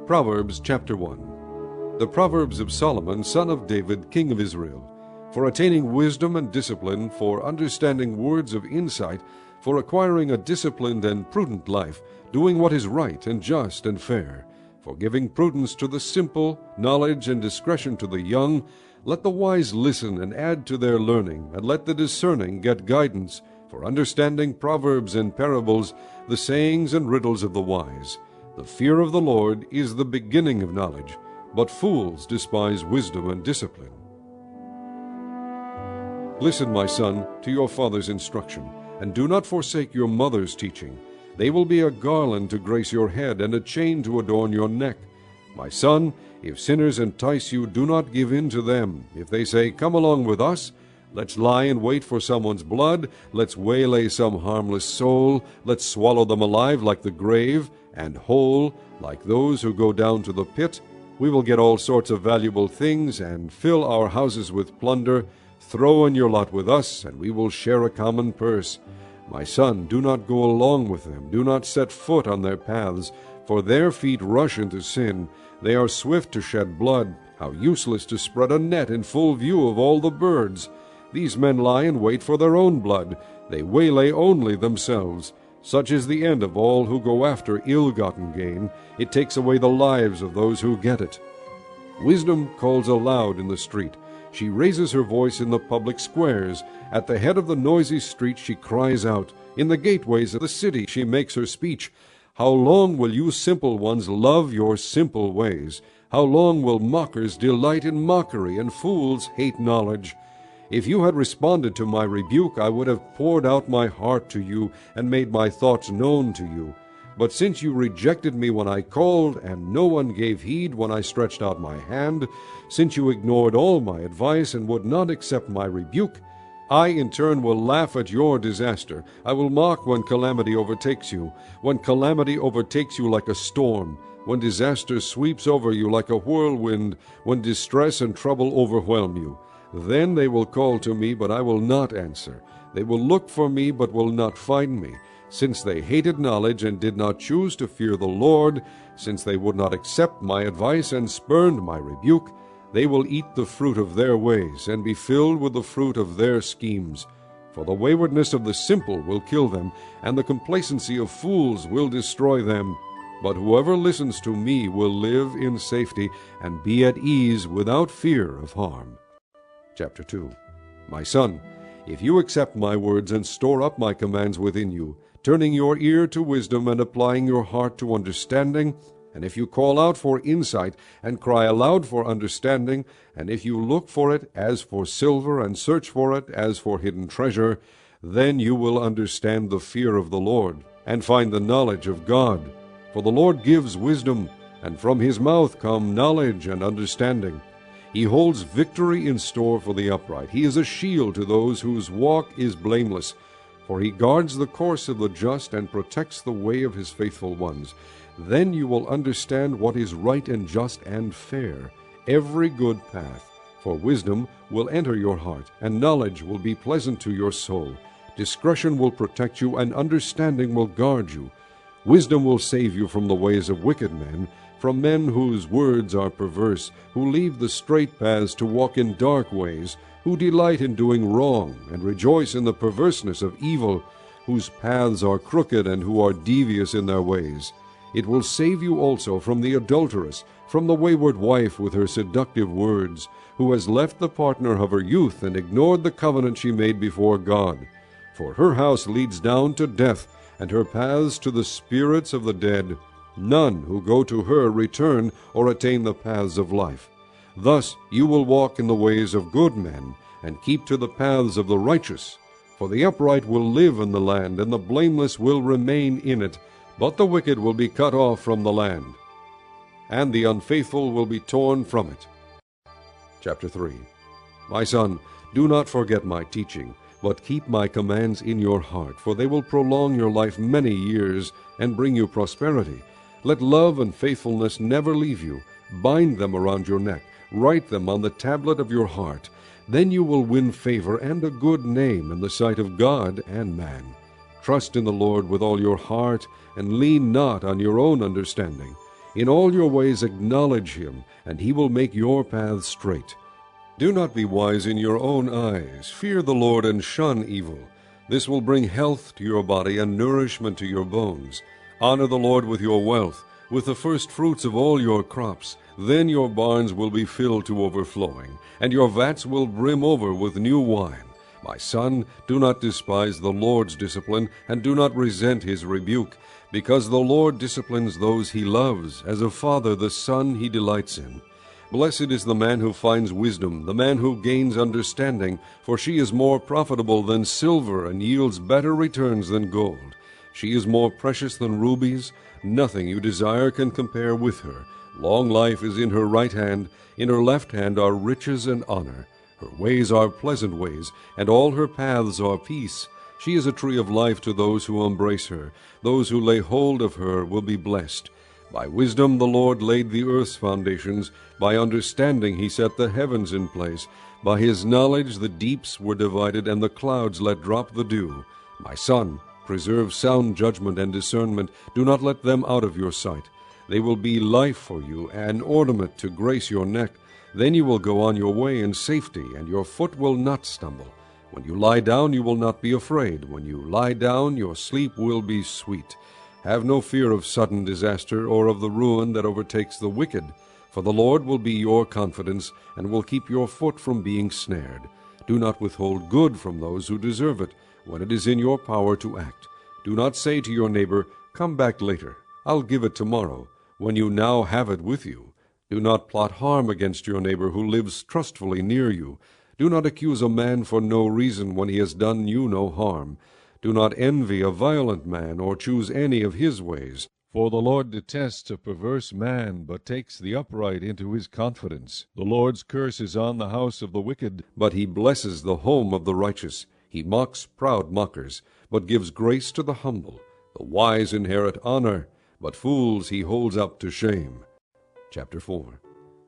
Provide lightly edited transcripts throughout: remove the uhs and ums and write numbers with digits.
Proverbs chapter 1. The Proverbs of Solomon, son of David, king of Israel, for attaining wisdom and discipline, for understanding words of insight, for acquiring a disciplined and prudent life, doing what is right and just and fair, for giving prudence to the simple, knowledge and discretion to the young. Let the wise listen and add to their learning, and let the discerning get guidance, for understanding proverbs and parables, the sayings and riddles of the wise. The fear of the Lord is the beginning of knowledge, but fools despise wisdom and discipline. Listen, my son, to your father's instruction, and do not forsake your mother's teaching. They will be a garland to grace your head, and a chain to adorn your neck. My son, if sinners entice you, do not give in to them. If they say, "Come along with us," let's lie in wait for someone's blood, let's waylay some harmless soul, let's swallow them alive like the grave, and whole like those who go down to the pit. We will get all sorts of valuable things, and fill our houses with plunder. Throw in your lot with us, and we will share a common purse. My son, do not go along with them, do not set foot on their paths, for their feet rush into sin. They are swift to shed blood. How useless to spread a net in full view of all the birds. These men lie in wait for their own blood. They waylay only themselves. Such is the end of all who go after ill-gotten gain. It takes away the lives of those who get it. Wisdom calls aloud in the street. She raises her voice in the public squares. At the head of the noisy street she cries out. In the gateways of the city she makes her speech. How long will you simple ones love your simple ways? How long will mockers delight in mockery, and fools hate knowledge? If you had responded to my rebuke, I would have poured out my heart to you, and made my thoughts known to you. But since you rejected me when I called, and no one gave heed when I stretched out my hand, since you ignored all my advice and would not accept my rebuke, I in turn will laugh at your disaster. I will mock when calamity overtakes you, when calamity overtakes you like a storm, when disaster sweeps over you like a whirlwind, when distress and trouble overwhelm you. Then they will call to me, but I will not answer. They will look for me, but will not find me. Since they hated knowledge and did not choose to fear the Lord, since they would not accept my advice and spurned my rebuke, they will eat the fruit of their ways, and be filled with the fruit of their schemes. For the waywardness of the simple will kill them, and the complacency of fools will destroy them. But whoever listens to me will live in safety, and be at ease without fear of harm. Chapter 2. My son, if you accept my words and store up my commands within you, turning your ear to wisdom and applying your heart to understanding, and if you call out for insight and cry aloud for understanding, and if you look for it as for silver and search for it as for hidden treasure, then you will understand the fear of the Lord, and find the knowledge of God. For the Lord gives wisdom, and from his mouth come knowledge and understanding. He holds victory in store for the upright. He is a shield to those whose walk is blameless. For he guards the course of the just and protects the way of his faithful ones. Then you will understand what is right and just and fair, every good path. For wisdom will enter your heart, and knowledge will be pleasant to your soul. Discretion will protect you, and understanding will guard you. Wisdom will save you from the ways of wicked men, from men whose words are perverse, who leave the straight paths to walk in dark ways, who delight in doing wrong, and rejoice in the perverseness of evil, whose paths are crooked, and who are devious in their ways. It will save you also from the adulteress, from the wayward wife with her seductive words, who has left the partner of her youth, and ignored the covenant she made before God. For her house leads down to death, and her paths to the spirits of the dead. None who go to her return or attain the paths of life. Thus you will walk in the ways of good men, and keep to the paths of the righteous. For the upright will live in the land, and the blameless will remain in it. But the wicked will be cut off from the land, and the unfaithful will be torn from it. Chapter 3. My son, do not forget my teaching, but keep my commands in your heart, for they will prolong your life many years, and bring you prosperity. Let love and faithfulness never leave you. Bind them around your neck. Write them on the tablet of your heart. Then you will win favor and a good name in the sight of God and man. Trust in the Lord with all your heart, and lean not on your own understanding. In all your ways acknowledge him, and he will make your paths straight. Do not be wise in your own eyes. Fear the Lord and shun evil. This will bring health to your body and nourishment to your bones. Honor the Lord with your wealth, with the first fruits of all your crops. Then your barns will be filled to overflowing, and your vats will brim over with new wine. My son, do not despise the Lord's discipline, and do not resent his rebuke, because the Lord disciplines those he loves, as a father the son he delights in. Blessed is the man who finds wisdom, the man who gains understanding, for she is more profitable than silver and yields better returns than gold. She is more precious than rubies. Nothing you desire can compare with her. Long life is in her right hand. In her left hand are riches and honor. Her ways are pleasant ways, and all her paths are peace. She is a tree of life to those who embrace her. Those who lay hold of her will be blessed. By wisdom the Lord laid the earth's foundations. By understanding he set the heavens in place. By his knowledge the deeps were divided, and the clouds let drop the dew. My son, preserve sound judgment and discernment. Do not let them out of your sight. They will be life for you, an ornament to grace your neck. Then you will go on your way in safety, and your foot will not stumble. When you lie down, you will not be afraid. When you lie down, your sleep will be sweet. Have no fear of sudden disaster or of the ruin that overtakes the wicked, for the Lord will be your confidence and will keep your foot from being snared. Do not withhold good from those who deserve it, when it is in your power to act. Do not say to your neighbor, "Come back later. I'll give it tomorrow," when you now have it with you. Do not plot harm against your neighbor who lives trustfully near you. Do not accuse a man for no reason when he has done you no harm. Do not envy a violent man or choose any of his ways. For the Lord detests a perverse man, but takes the upright into his confidence. The Lord's curse is on the house of the wicked, but he blesses the home of the righteous. He mocks proud mockers, but gives grace to the humble. The wise inherit honor, but fools he holds up to shame. Chapter 4.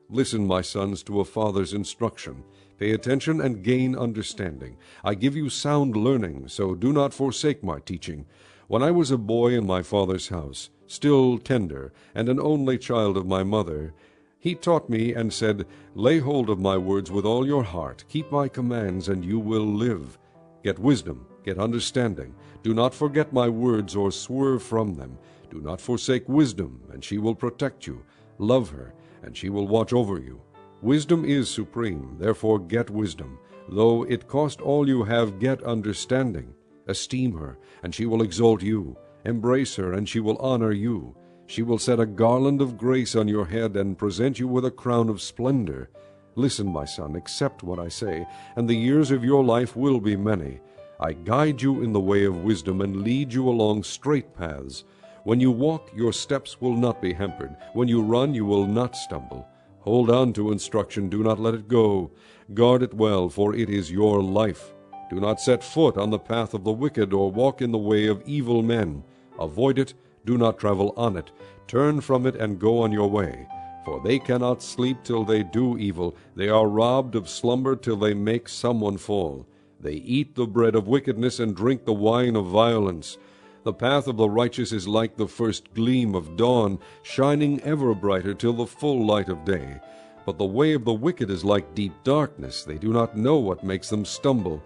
Listen, my sons, to a father's instruction. Pay attention and gain understanding. I give you sound learning, so do not forsake my teaching. When I was a boy in my father's house, still tender, and an only child of my mother, he taught me and said, "Lay hold of my words with all your heart. Keep my commands, and you will live. Get wisdom, get understanding. Do not forget my words or swerve from them. Do not forsake wisdom, and she will protect you. Love her, and she will watch over you. Wisdom is supreme, therefore get wisdom. Though it cost all you have, get understanding. Esteem her, and she will exalt you. Embrace her, and she will honor you. She will set a garland of grace on your head and present you with a crown of splendor. Listen, my son, accept what I say, and the years of your life will be many. I guide you in the way of wisdom and lead you along straight paths. When you walk, your steps will not be hampered. When you run, you will not stumble. Hold on to instruction, do not let it go. Guard it well, for it is your life. Do not set foot on the path of the wicked, or walk in the way of evil men. Avoid it, do not travel on it. Turn from it and go on your way. For they cannot sleep till they do evil. They are robbed of slumber till they make someone fall. They eat the bread of wickedness and drink the wine of violence. The path of the righteous is like the first gleam of dawn, shining ever brighter till the full light of day. But the way of the wicked is like deep darkness. They do not know what makes them stumble.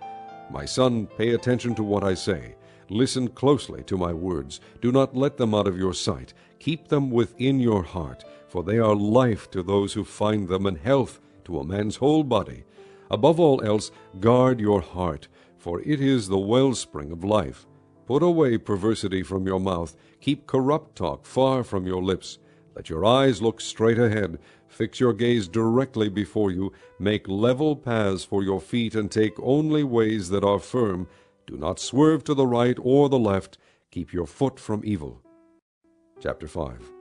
My son, pay attention to what I say. Listen closely to my words. Do not let them out of your sight. Keep them within your heart, for they are life to those who find them, and health to a man's whole body. Above all else, guard your heart, for it is the wellspring of life. Put away perversity from your mouth. Keep corrupt talk far from your lips. Let your eyes look straight ahead. Fix your gaze directly before you. Make level paths for your feet, and take only ways that are firm. Do not swerve to the right or the left. Keep your foot from evil. Chapter 5.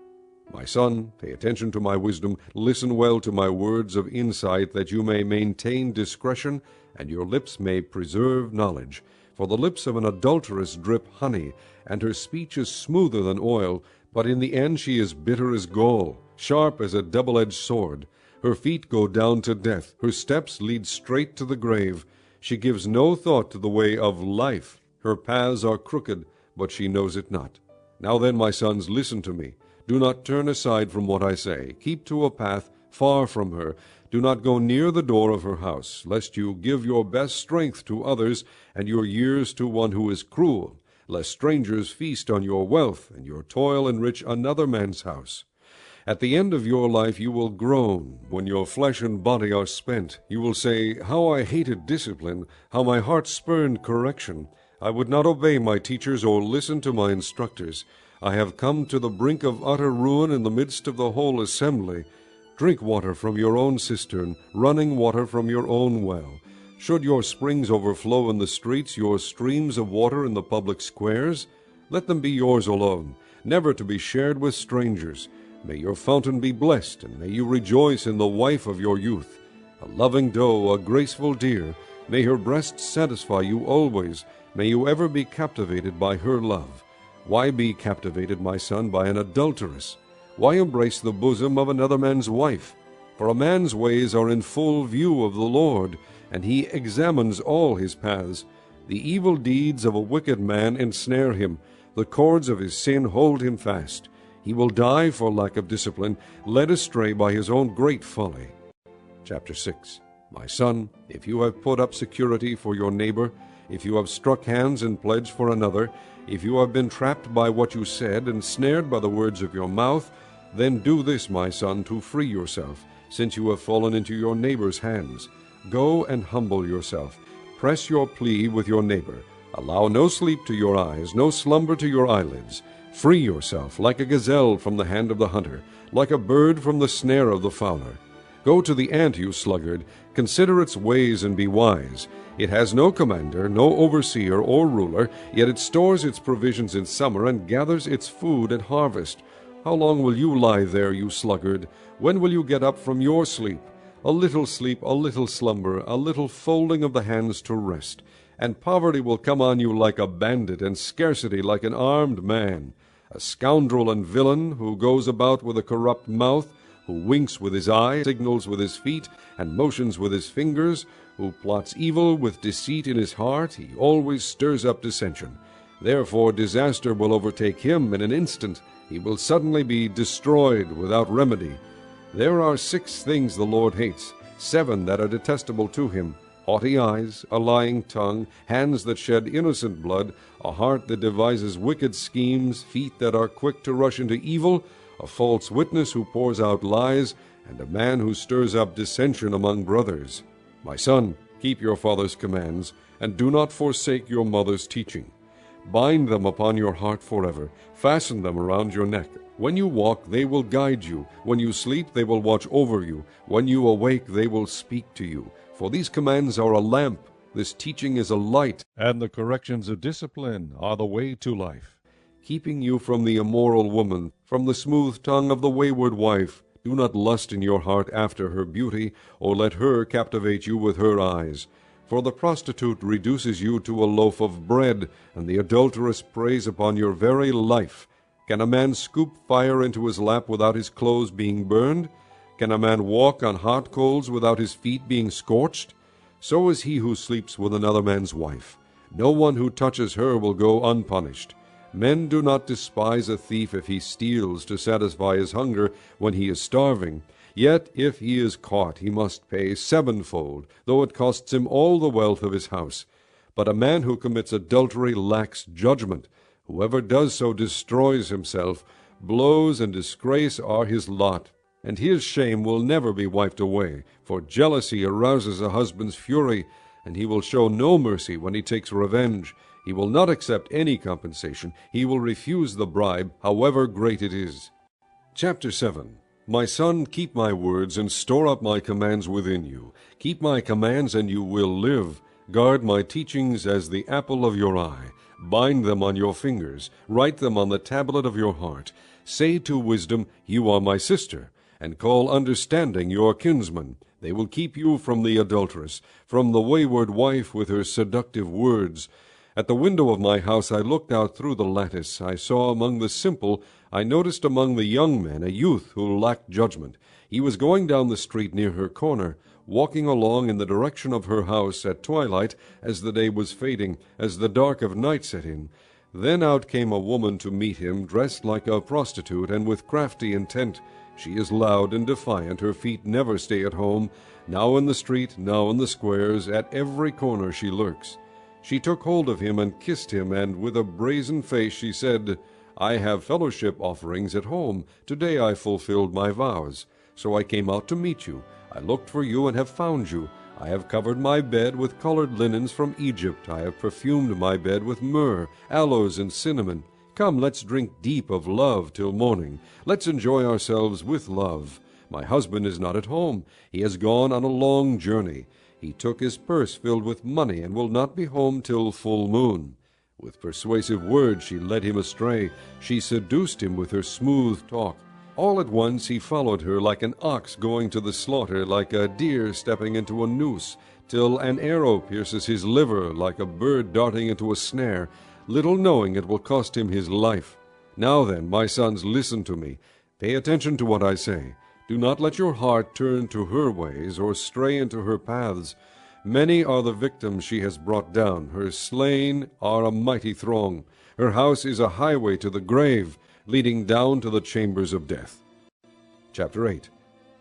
My son, pay attention to my wisdom. Listen well to my words of insight, that you may maintain discretion, and your lips may preserve knowledge. For the lips of an adulteress drip honey, and her speech is smoother than oil, but in the end she is bitter as gall, sharp as a double-edged sword. Her feet go down to death, her steps lead straight to the grave. She gives no thought to the way of life. Her paths are crooked, but she knows it not. Now then, my sons, listen to me. Do not turn aside from what I say. Keep to a path far from her. Do not go near the door of her house, lest you give your best strength to others, and your years to one who is cruel, lest strangers feast on your wealth, and your toil enrich another man's house. At the end of your life you will groan, when your flesh and body are spent. You will say, How I hated discipline, how my heart spurned correction. I would not obey my teachers or listen to my instructors. I have come to the brink of utter ruin in the midst of the whole assembly. Drink water from your own cistern, running water from your own well. Should your springs overflow in the streets, your streams of water in the public squares? Let them be yours alone, never to be shared with strangers. May your fountain be blessed, and may you rejoice in the wife of your youth. A loving doe, a graceful deer, may her breast satisfy you always. May you ever be captivated by her love. Why be captivated, my son, by an adulteress? Why embrace the bosom of another man's wife? For a man's ways are in full view of the Lord, and he examines all his paths. The evil deeds of a wicked man ensnare him. The cords of his sin hold him fast. He will die for lack of discipline, led astray by his own great folly. Chapter 6. My son, if you have put up security for your neighbor, if you have struck hands in pledge for another, if you have been trapped by what you said and snared by the words of your mouth, then do this, my son, to free yourself, since you have fallen into your neighbor's hands. Go and humble yourself. Press your plea with your neighbor. Allow no sleep to your eyes, no slumber to your eyelids. Free yourself like a gazelle from the hand of the hunter, like a bird from the snare of the fowler. Go to the ant, you sluggard. Consider its ways and be wise. It has no commander, no overseer or ruler, yet it stores its provisions in summer and gathers its food at harvest. How long will you lie there, you sluggard? When will you get up from your sleep? A little sleep, a little slumber, a little folding of the hands to rest. And poverty will come on you like a bandit, and scarcity like an armed man. A scoundrel and villain who goes about with a corrupt mouth, who winks with his eye, signals with his feet, and motions with his fingers, who plots evil with deceit in his heart, he always stirs up dissension. Therefore disaster will overtake him in an instant. He will suddenly be destroyed without remedy. There are 6 things the Lord hates, 7 that are detestable to him: haughty eyes, a lying tongue, hands that shed innocent blood, a heart that devises wicked schemes, feet that are quick to rush into evil, a false witness who pours out lies, and a man who stirs up dissension among brothers. My son, keep your father's commands, and do not forsake your mother's teaching. Bind them upon your heart forever. Fasten them around your neck. When you walk, they will guide you. When you sleep, they will watch over you. When you awake, they will speak to you. For these commands are a lamp, this teaching is a light, and the corrections of discipline are the way to life. Keeping you from the immoral woman, from the smooth tongue of the wayward wife, do not lust in your heart after her beauty, or let her captivate you with her eyes. For the prostitute reduces you to a loaf of bread, and the adulteress preys upon your very life. Can a man scoop fire into his lap without his clothes being burned? Can a man walk on hot coals without his feet being scorched? So is he who sleeps with another man's wife. No one who touches her will go unpunished. Men do not despise a thief if he steals to satisfy his hunger when he is starving. Yet if he is caught, he must pay 7-fold, though it costs him all the wealth of his house. But a man who commits adultery lacks judgment. Whoever does so destroys himself. Blows and disgrace are his lot, and his shame will never be wiped away. For jealousy arouses a husband's fury, and he will show no mercy when he takes revenge. He will not accept any compensation. He will refuse the bribe, however great it is. Chapter 7. My son, keep my words and store up my commands within you. Keep my commands, and you will live. Guard my teachings as the apple of your eye. Bind them on your fingers. Write them on the tablet of your heart. Say to wisdom, You are my sister, and call understanding your kinsman. They will keep you from the adulteress, from the wayward wife with her seductive words. At the window of my house I looked out through the lattice. I saw among the simple, I noticed among the young men a youth who lacked judgment. He was going down the street near her corner, walking along in the direction of her house at twilight, as the day was fading, as the dark of night set in. Then out came a woman to meet him, dressed like a prostitute, and with crafty intent. She is loud and defiant, her feet never stay at home. Now in the street, now in the squares, at every corner she lurks. She took hold of him and kissed him, and with a brazen face she said, I have fellowship offerings at home. Today I fulfilled my vows. So I came out to meet you. I looked for you and have found you. I have covered my bed with colored linens from Egypt. I have perfumed my bed with myrrh, aloes, and cinnamon. Come, let's drink deep of love till morning. Let's enjoy ourselves with love. My husband is not at home. He has gone on a long journey. He took his purse filled with money and will not be home till full moon. With persuasive words she led him astray. She seduced him with her smooth talk. All at once he followed her like an ox going to the slaughter, like a deer stepping into a noose, till an arrow pierces his liver, like a bird darting into a snare, little knowing it will cost him his life. Now then, my sons, listen to me. Pay attention to what I say. Do not let your heart turn to her ways, or stray into her paths. Many are the victims she has brought down. Her slain are a mighty throng. Her house is a highway to the grave, leading down to the chambers of death. Chapter 8.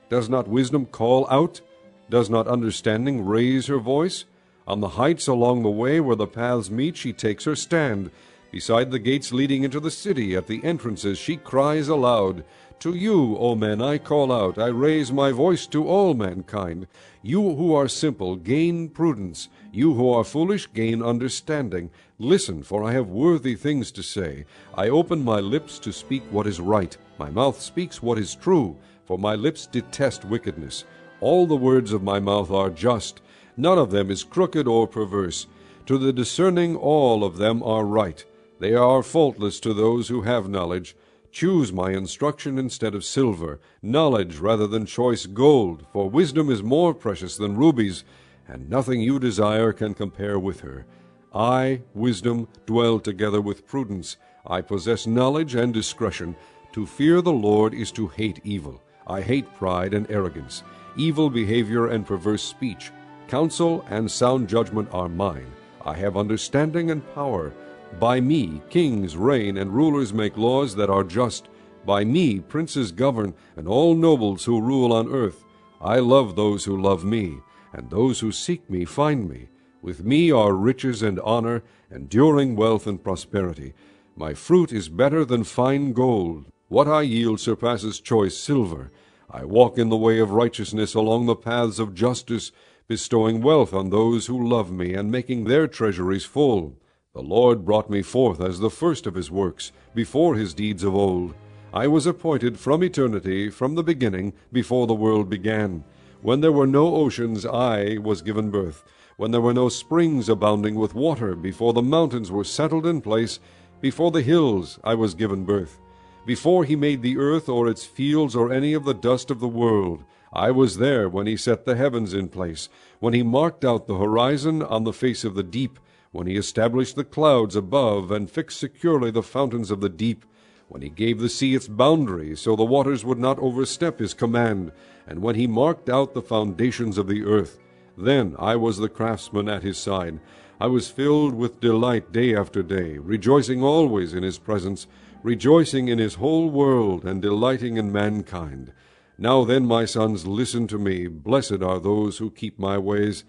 Does not wisdom call out? Does not understanding raise her voice? On the heights along the way where the paths meet she takes her stand. Beside the gates leading into the city, at the entrances she cries aloud. To you, O men, I call out. I raise my voice to all mankind. You who are simple, gain prudence. You who are foolish, gain understanding. Listen, for I have worthy things to say. I open my lips to speak what is right. My mouth speaks what is true, for my lips detest wickedness. All the words of my mouth are just. None of them is crooked or perverse. To the discerning all of them are right. They are faultless to those who have knowledge. Choose my instruction instead of silver, knowledge rather than choice gold, for wisdom is more precious than rubies, and nothing you desire can compare with her. I, wisdom, dwell together with prudence. I possess knowledge and discretion. To fear the Lord is to hate evil. I hate pride and arrogance, evil behavior and perverse speech. Counsel and sound judgment are mine. I have understanding and power. By me kings reign and rulers make laws that are just. By me princes govern, and all nobles who rule on earth. I love those who love me, and those who seek me find me. With me are riches and honor, enduring wealth and prosperity. My fruit is better than fine gold. What I yield surpasses choice silver. I walk in the way of righteousness along the paths of justice, bestowing wealth on those who love me, and making their treasuries full. The Lord brought me forth as the first of his works, before his deeds of old. I was appointed from eternity, from the beginning, before the world began. When there were no oceans, I was given birth. When there were no springs abounding with water, before the mountains were settled in place, before the hills I was given birth. Before he made the earth or its fields or any of the dust of the world, I was there when he set the heavens in place, when he marked out the horizon on the face of the deep, when he established the clouds above and fixed securely the fountains of the deep, when he gave the sea its boundaries so the waters would not overstep his command, and when he marked out the foundations of the earth. Then I was the craftsman at his side. I was filled with delight day after day, rejoicing always in his presence, rejoicing in his whole world, and delighting in mankind. Now then, my sons, listen to me. Blessed are those who keep my ways.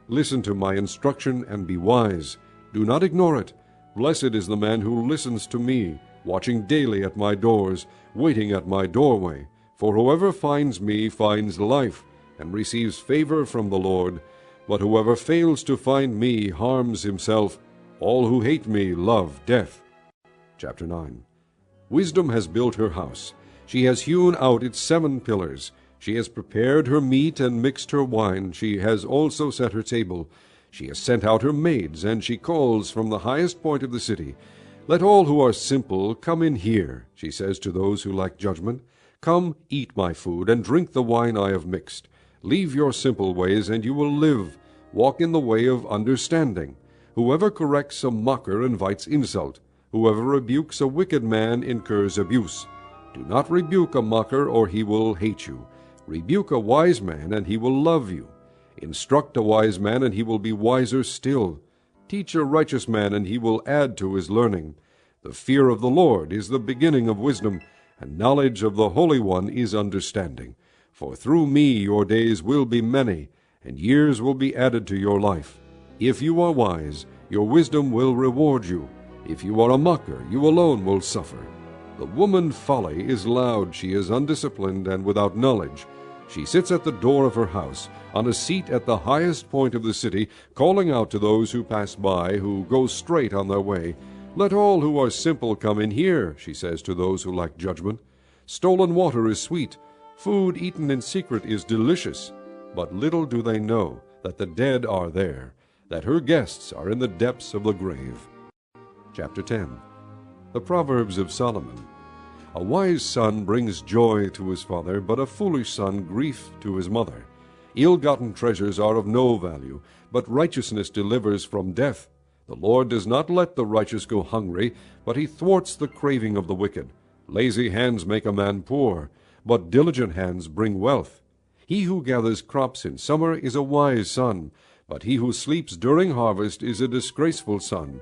Listen to my instruction and be wise. Do not ignore it. Blessed is the man who listens to me, watching daily at my doors, waiting at my doorway. For whoever finds me finds life, and receives favor from the Lord. But whoever fails to find me harms himself. All who hate me love death. Chapter 9. Wisdom has built her house. She has hewn out its 7 pillars. She has prepared her meat and mixed her wine. She has also set her table. She has sent out her maids, and she calls from the highest point of the city. Let all who are simple come in here, she says to those who lack judgment. Come, eat my food, and drink the wine I have mixed. Leave your simple ways, and you will live. Walk in the way of understanding. Whoever corrects a mocker invites insult. Whoever rebukes a wicked man incurs abuse. Do not rebuke a mocker, or he will hate you. Rebuke a wise man, and he will love you. Instruct a wise man, and he will be wiser still. Teach a righteous man, and he will add to his learning. The fear of the Lord is the beginning of wisdom, and knowledge of the Holy One is understanding. For through me your days will be many, and years will be added to your life. If you are wise, your wisdom will reward you. If you are a mocker, you alone will suffer. The woman folly is loud, she is undisciplined and without knowledge. She sits at the door of her house, on a seat at the highest point of the city, calling out to those who pass by, who go straight on their way. Let all who are simple come in here, she says to those who lack judgment. Stolen water is sweet, food eaten in secret is delicious. But little do they know that the dead are there, that her guests are in the depths of the grave. Chapter 10. The Proverbs of Solomon. A wise son brings joy to his father, but a foolish son grief to his mother. Ill-gotten treasures are of no value, but righteousness delivers from death. The Lord does not let the righteous go hungry, but he thwarts the craving of the wicked. Lazy hands make a man poor, but diligent hands bring wealth. He who gathers crops in summer is a wise son, but he who sleeps during harvest is a disgraceful son.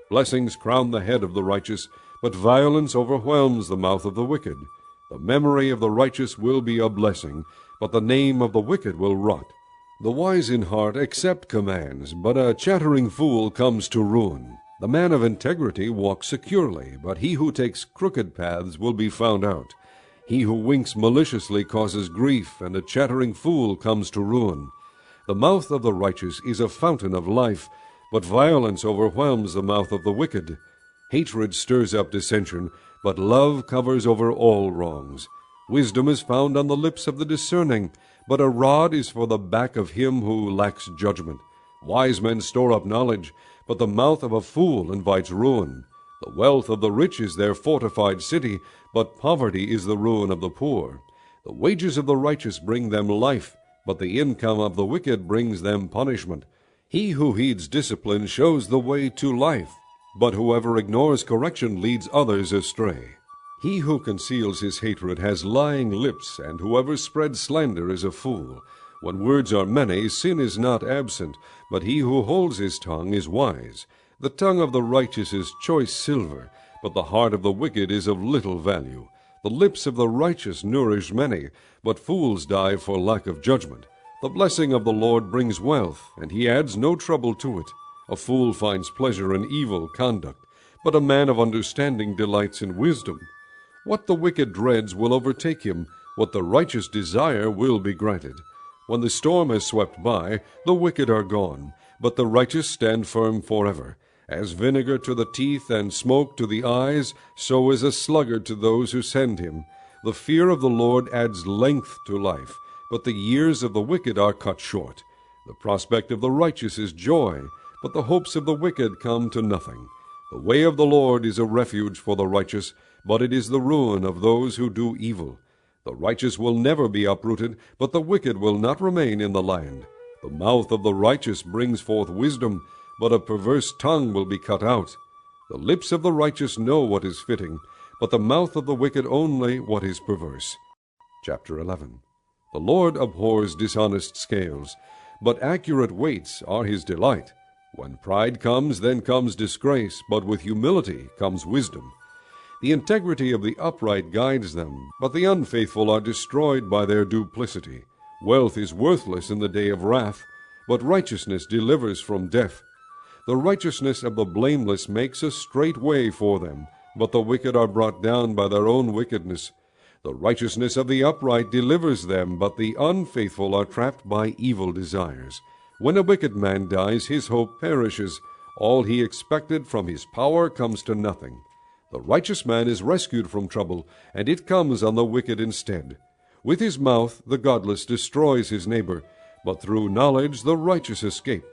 Blessings crown the head of the righteous, but violence overwhelms the mouth of the wicked. The memory of the righteous will be a blessing, but the name of the wicked will rot. The wise in heart accept commands, but a chattering fool comes to ruin. The man of integrity walks securely, but he who takes crooked paths will be found out. He who winks maliciously causes grief, and a chattering fool comes to ruin. The mouth of the righteous is a fountain of life, but violence overwhelms the mouth of the wicked. Hatred stirs up dissension, but love covers over all wrongs. Wisdom is found on the lips of the discerning, but a rod is for the back of him who lacks judgment. Wise men store up knowledge, but the mouth of a fool invites ruin. The wealth of the rich is their fortified city, but poverty is the ruin of the poor. The wages of the righteous bring them life, but the income of the wicked brings them punishment. He who heeds discipline shows the way to life, but whoever ignores correction leads others astray. He who conceals his hatred has lying lips, and whoever spreads slander is a fool. When words are many, sin is not absent, but he who holds his tongue is wise. The tongue of the righteous is choice silver, but the heart of the wicked is of little value. The lips of the righteous nourish many, but fools die for lack of judgment. The blessing of the Lord brings wealth, and he adds no trouble to it. A fool finds pleasure in evil conduct, but a man of understanding delights in wisdom. What the wicked dreads will overtake him, what the righteous desire will be granted. When the storm has swept by, the wicked are gone, but the righteous stand firm forever. As vinegar to the teeth and smoke to the eyes, so is a sluggard to those who send him. The fear of the Lord adds length to life, but the years of the wicked are cut short. The prospect of the righteous is joy, but the hopes of the wicked come to nothing. The way of the Lord is a refuge for the righteous, but it is the ruin of those who do evil. The righteous will never be uprooted, but the wicked will not remain in the land. The mouth of the righteous brings forth wisdom, but a perverse tongue will be cut out. The lips of the righteous know what is fitting, but the mouth of the wicked only what is perverse. Chapter 11. The Lord abhors dishonest scales, but accurate weights are his delight. When pride comes, then comes disgrace, but with humility comes wisdom. The integrity of the upright guides them, but the unfaithful are destroyed by their duplicity. Wealth is worthless in the day of wrath, but righteousness delivers from death. The righteousness of the blameless makes a straight way for them, but the wicked are brought down by their own wickedness. The righteousness of the upright delivers them, but the unfaithful are trapped by evil desires. When a wicked man dies, his hope perishes. All he expected from his power comes to nothing. The righteous man is rescued from trouble, and it comes on the wicked instead. With his mouth the godless destroys his neighbor, but through knowledge the righteous escape.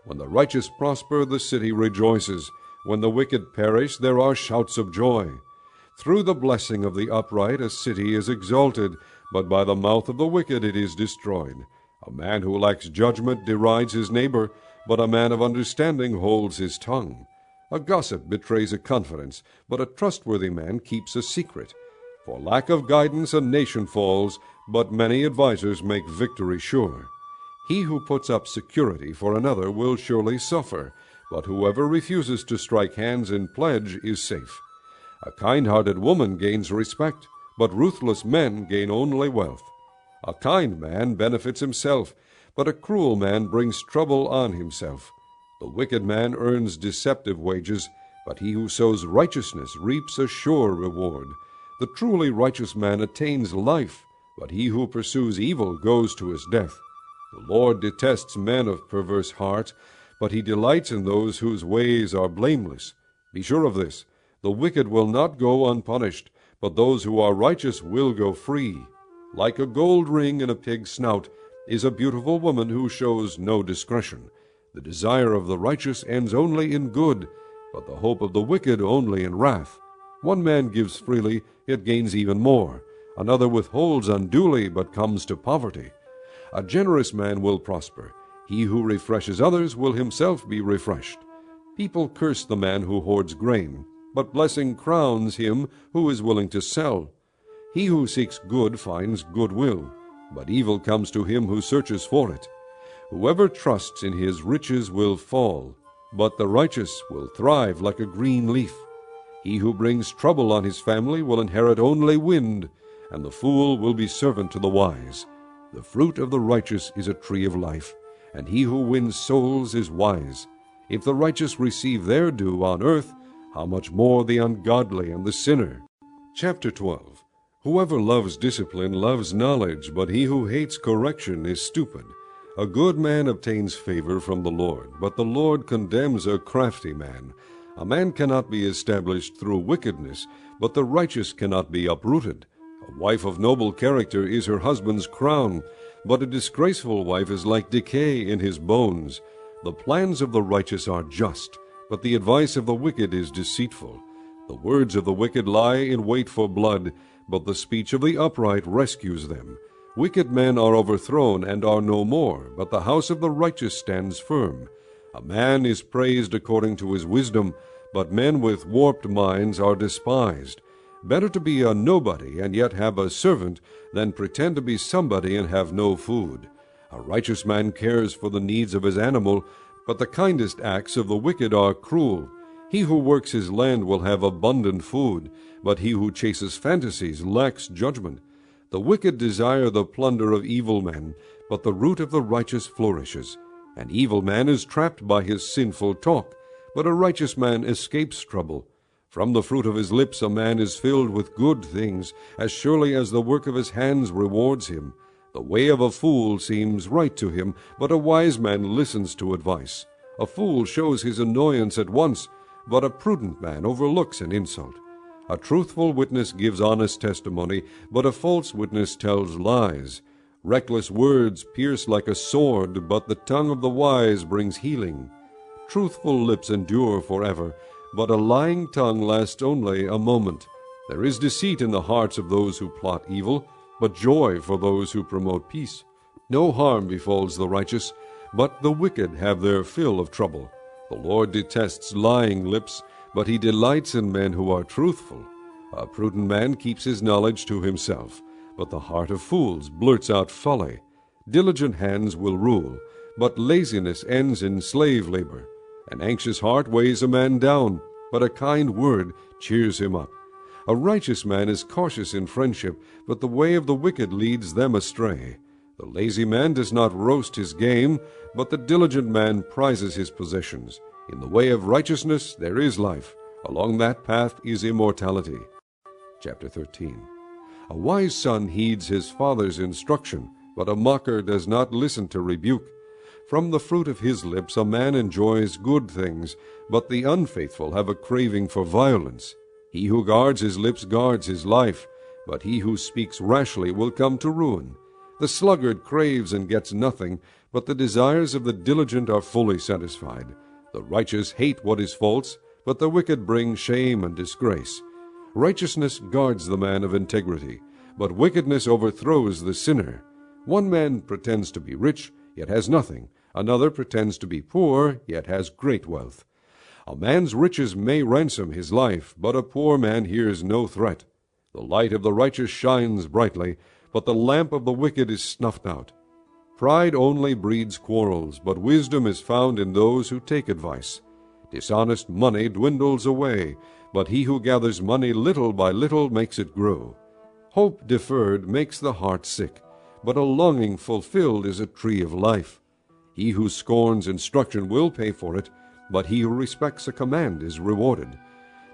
When the righteous prosper, the city rejoices. When the wicked perish, there are shouts of joy. Through the blessing of the upright a city is exalted, but by the mouth of the wicked it is destroyed. A man who lacks judgment derides his neighbor, but a man of understanding holds his tongue. A gossip betrays a confidence, but a trustworthy man keeps a secret. For lack of guidance a nation falls, but many advisers make victory sure. He who puts up security for another will surely suffer, but whoever refuses to strike hands in pledge is safe. A kind-hearted woman gains respect, but ruthless men gain only wealth. A kind man benefits himself, but a cruel man brings trouble on himself. The wicked man earns deceptive wages, but he who sows righteousness reaps a sure reward. The truly righteous man attains life, but he who pursues evil goes to his death. The Lord detests men of perverse heart, but he delights in those whose ways are blameless. Be sure of this, the wicked will not go unpunished, but those who are righteous will go free. Like a gold ring in a pig's snout is a beautiful woman who shows no discretion. The desire of the righteous ends only in good, but the hope of the wicked only in wrath. One man gives freely, yet gains even more. Another withholds unduly, but comes to poverty. A generous man will prosper. He who refreshes others will himself be refreshed. People curse the man who hoards grain, but blessing crowns him who is willing to sell. He who seeks good finds goodwill, but evil comes to him who searches for it. Whoever trusts in his riches will fall, but the righteous will thrive like a green leaf. He who brings trouble on his family will inherit only wind, and the fool will be servant to the wise. The fruit of the righteous is a tree of life, and he who wins souls is wise. If the righteous receive their due on earth, how much more the ungodly and the sinner? Chapter 12. Whoever loves discipline loves knowledge, but he who hates correction is stupid. A good man obtains favor from the Lord, but the Lord condemns a crafty man. A man cannot be established through wickedness, but the righteous cannot be uprooted. A wife of noble character is her husband's crown, but a disgraceful wife is like decay in his bones. The plans of the righteous are just, but the advice of the wicked is deceitful. The words of the wicked lie in wait for blood, but the speech of the upright rescues them. Wicked men are overthrown and are no more, but the house of the righteous stands firm. A man is praised according to his wisdom, but men with warped minds are despised. Better to be a nobody and yet have a servant than pretend to be somebody and have no food. A righteous man cares for the needs of his animal, but the kindest acts of the wicked are cruel. He who works his land will have abundant food, but he who chases fantasies lacks judgment. The wicked desire the plunder of evil men, but the root of the righteous flourishes. An evil man is trapped by his sinful talk, but a righteous man escapes trouble. From the fruit of his lips a man is filled with good things, as surely as the work of his hands rewards him. The way of a fool seems right to him, but a wise man listens to advice. A fool shows his annoyance at once, but a prudent man overlooks an insult. A truthful witness gives honest testimony, but a false witness tells lies. Reckless words pierce like a sword, but the tongue of the wise brings healing. Truthful lips endure forever, but a lying tongue lasts only a moment. There is deceit in the hearts of those who plot evil, but joy for those who promote peace. No harm befalls the righteous, but the wicked have their fill of trouble. The Lord detests lying lips, but he delights in men who are truthful. A prudent man keeps his knowledge to himself, but the heart of fools blurts out folly. Diligent hands will rule, but laziness ends in slave labor. An anxious heart weighs a man down, but a kind word cheers him up. A righteous man is cautious in friendship, but the way of the wicked leads them astray. The lazy man does not roast his game, but the diligent man prizes his possessions. In the way of righteousness there is life. Along that path is immortality. Chapter 13. A wise son heeds his father's instruction, but a mocker does not listen to rebuke. From the fruit of his lips a man enjoys good things, but the unfaithful have a craving for violence. He who guards his lips guards his life, but he who speaks rashly will come to ruin. The sluggard craves and gets nothing, but the desires of the diligent are fully satisfied. The righteous hate what is false, but the wicked bring shame and disgrace. Righteousness guards the man of integrity, but wickedness overthrows the sinner. One man pretends to be rich, yet has nothing. Another pretends to be poor, yet has great wealth. A man's riches may ransom his life, but a poor man hears no threat. The light of the righteous shines brightly, but the lamp of the wicked is snuffed out. Pride only breeds quarrels, but wisdom is found in those who take advice. Dishonest money dwindles away, but he who gathers money little by little makes it grow. Hope deferred makes the heart sick, but a longing fulfilled is a tree of life. He who scorns instruction will pay for it, but he who respects a command is rewarded.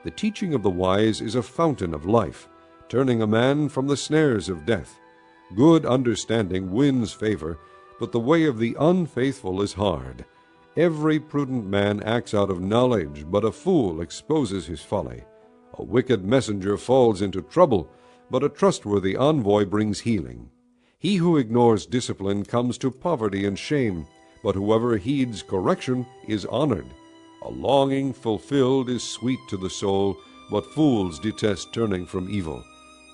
The teaching of the wise is a fountain of life, turning a man from the snares of death. Good understanding wins favor, but the way of the unfaithful is hard. Every prudent man acts out of knowledge, but a fool exposes his folly. A wicked messenger falls into trouble, but a trustworthy envoy brings healing. He who ignores discipline comes to poverty and shame, but whoever heeds correction is honored. A longing fulfilled is sweet to the soul, but fools detest turning from evil.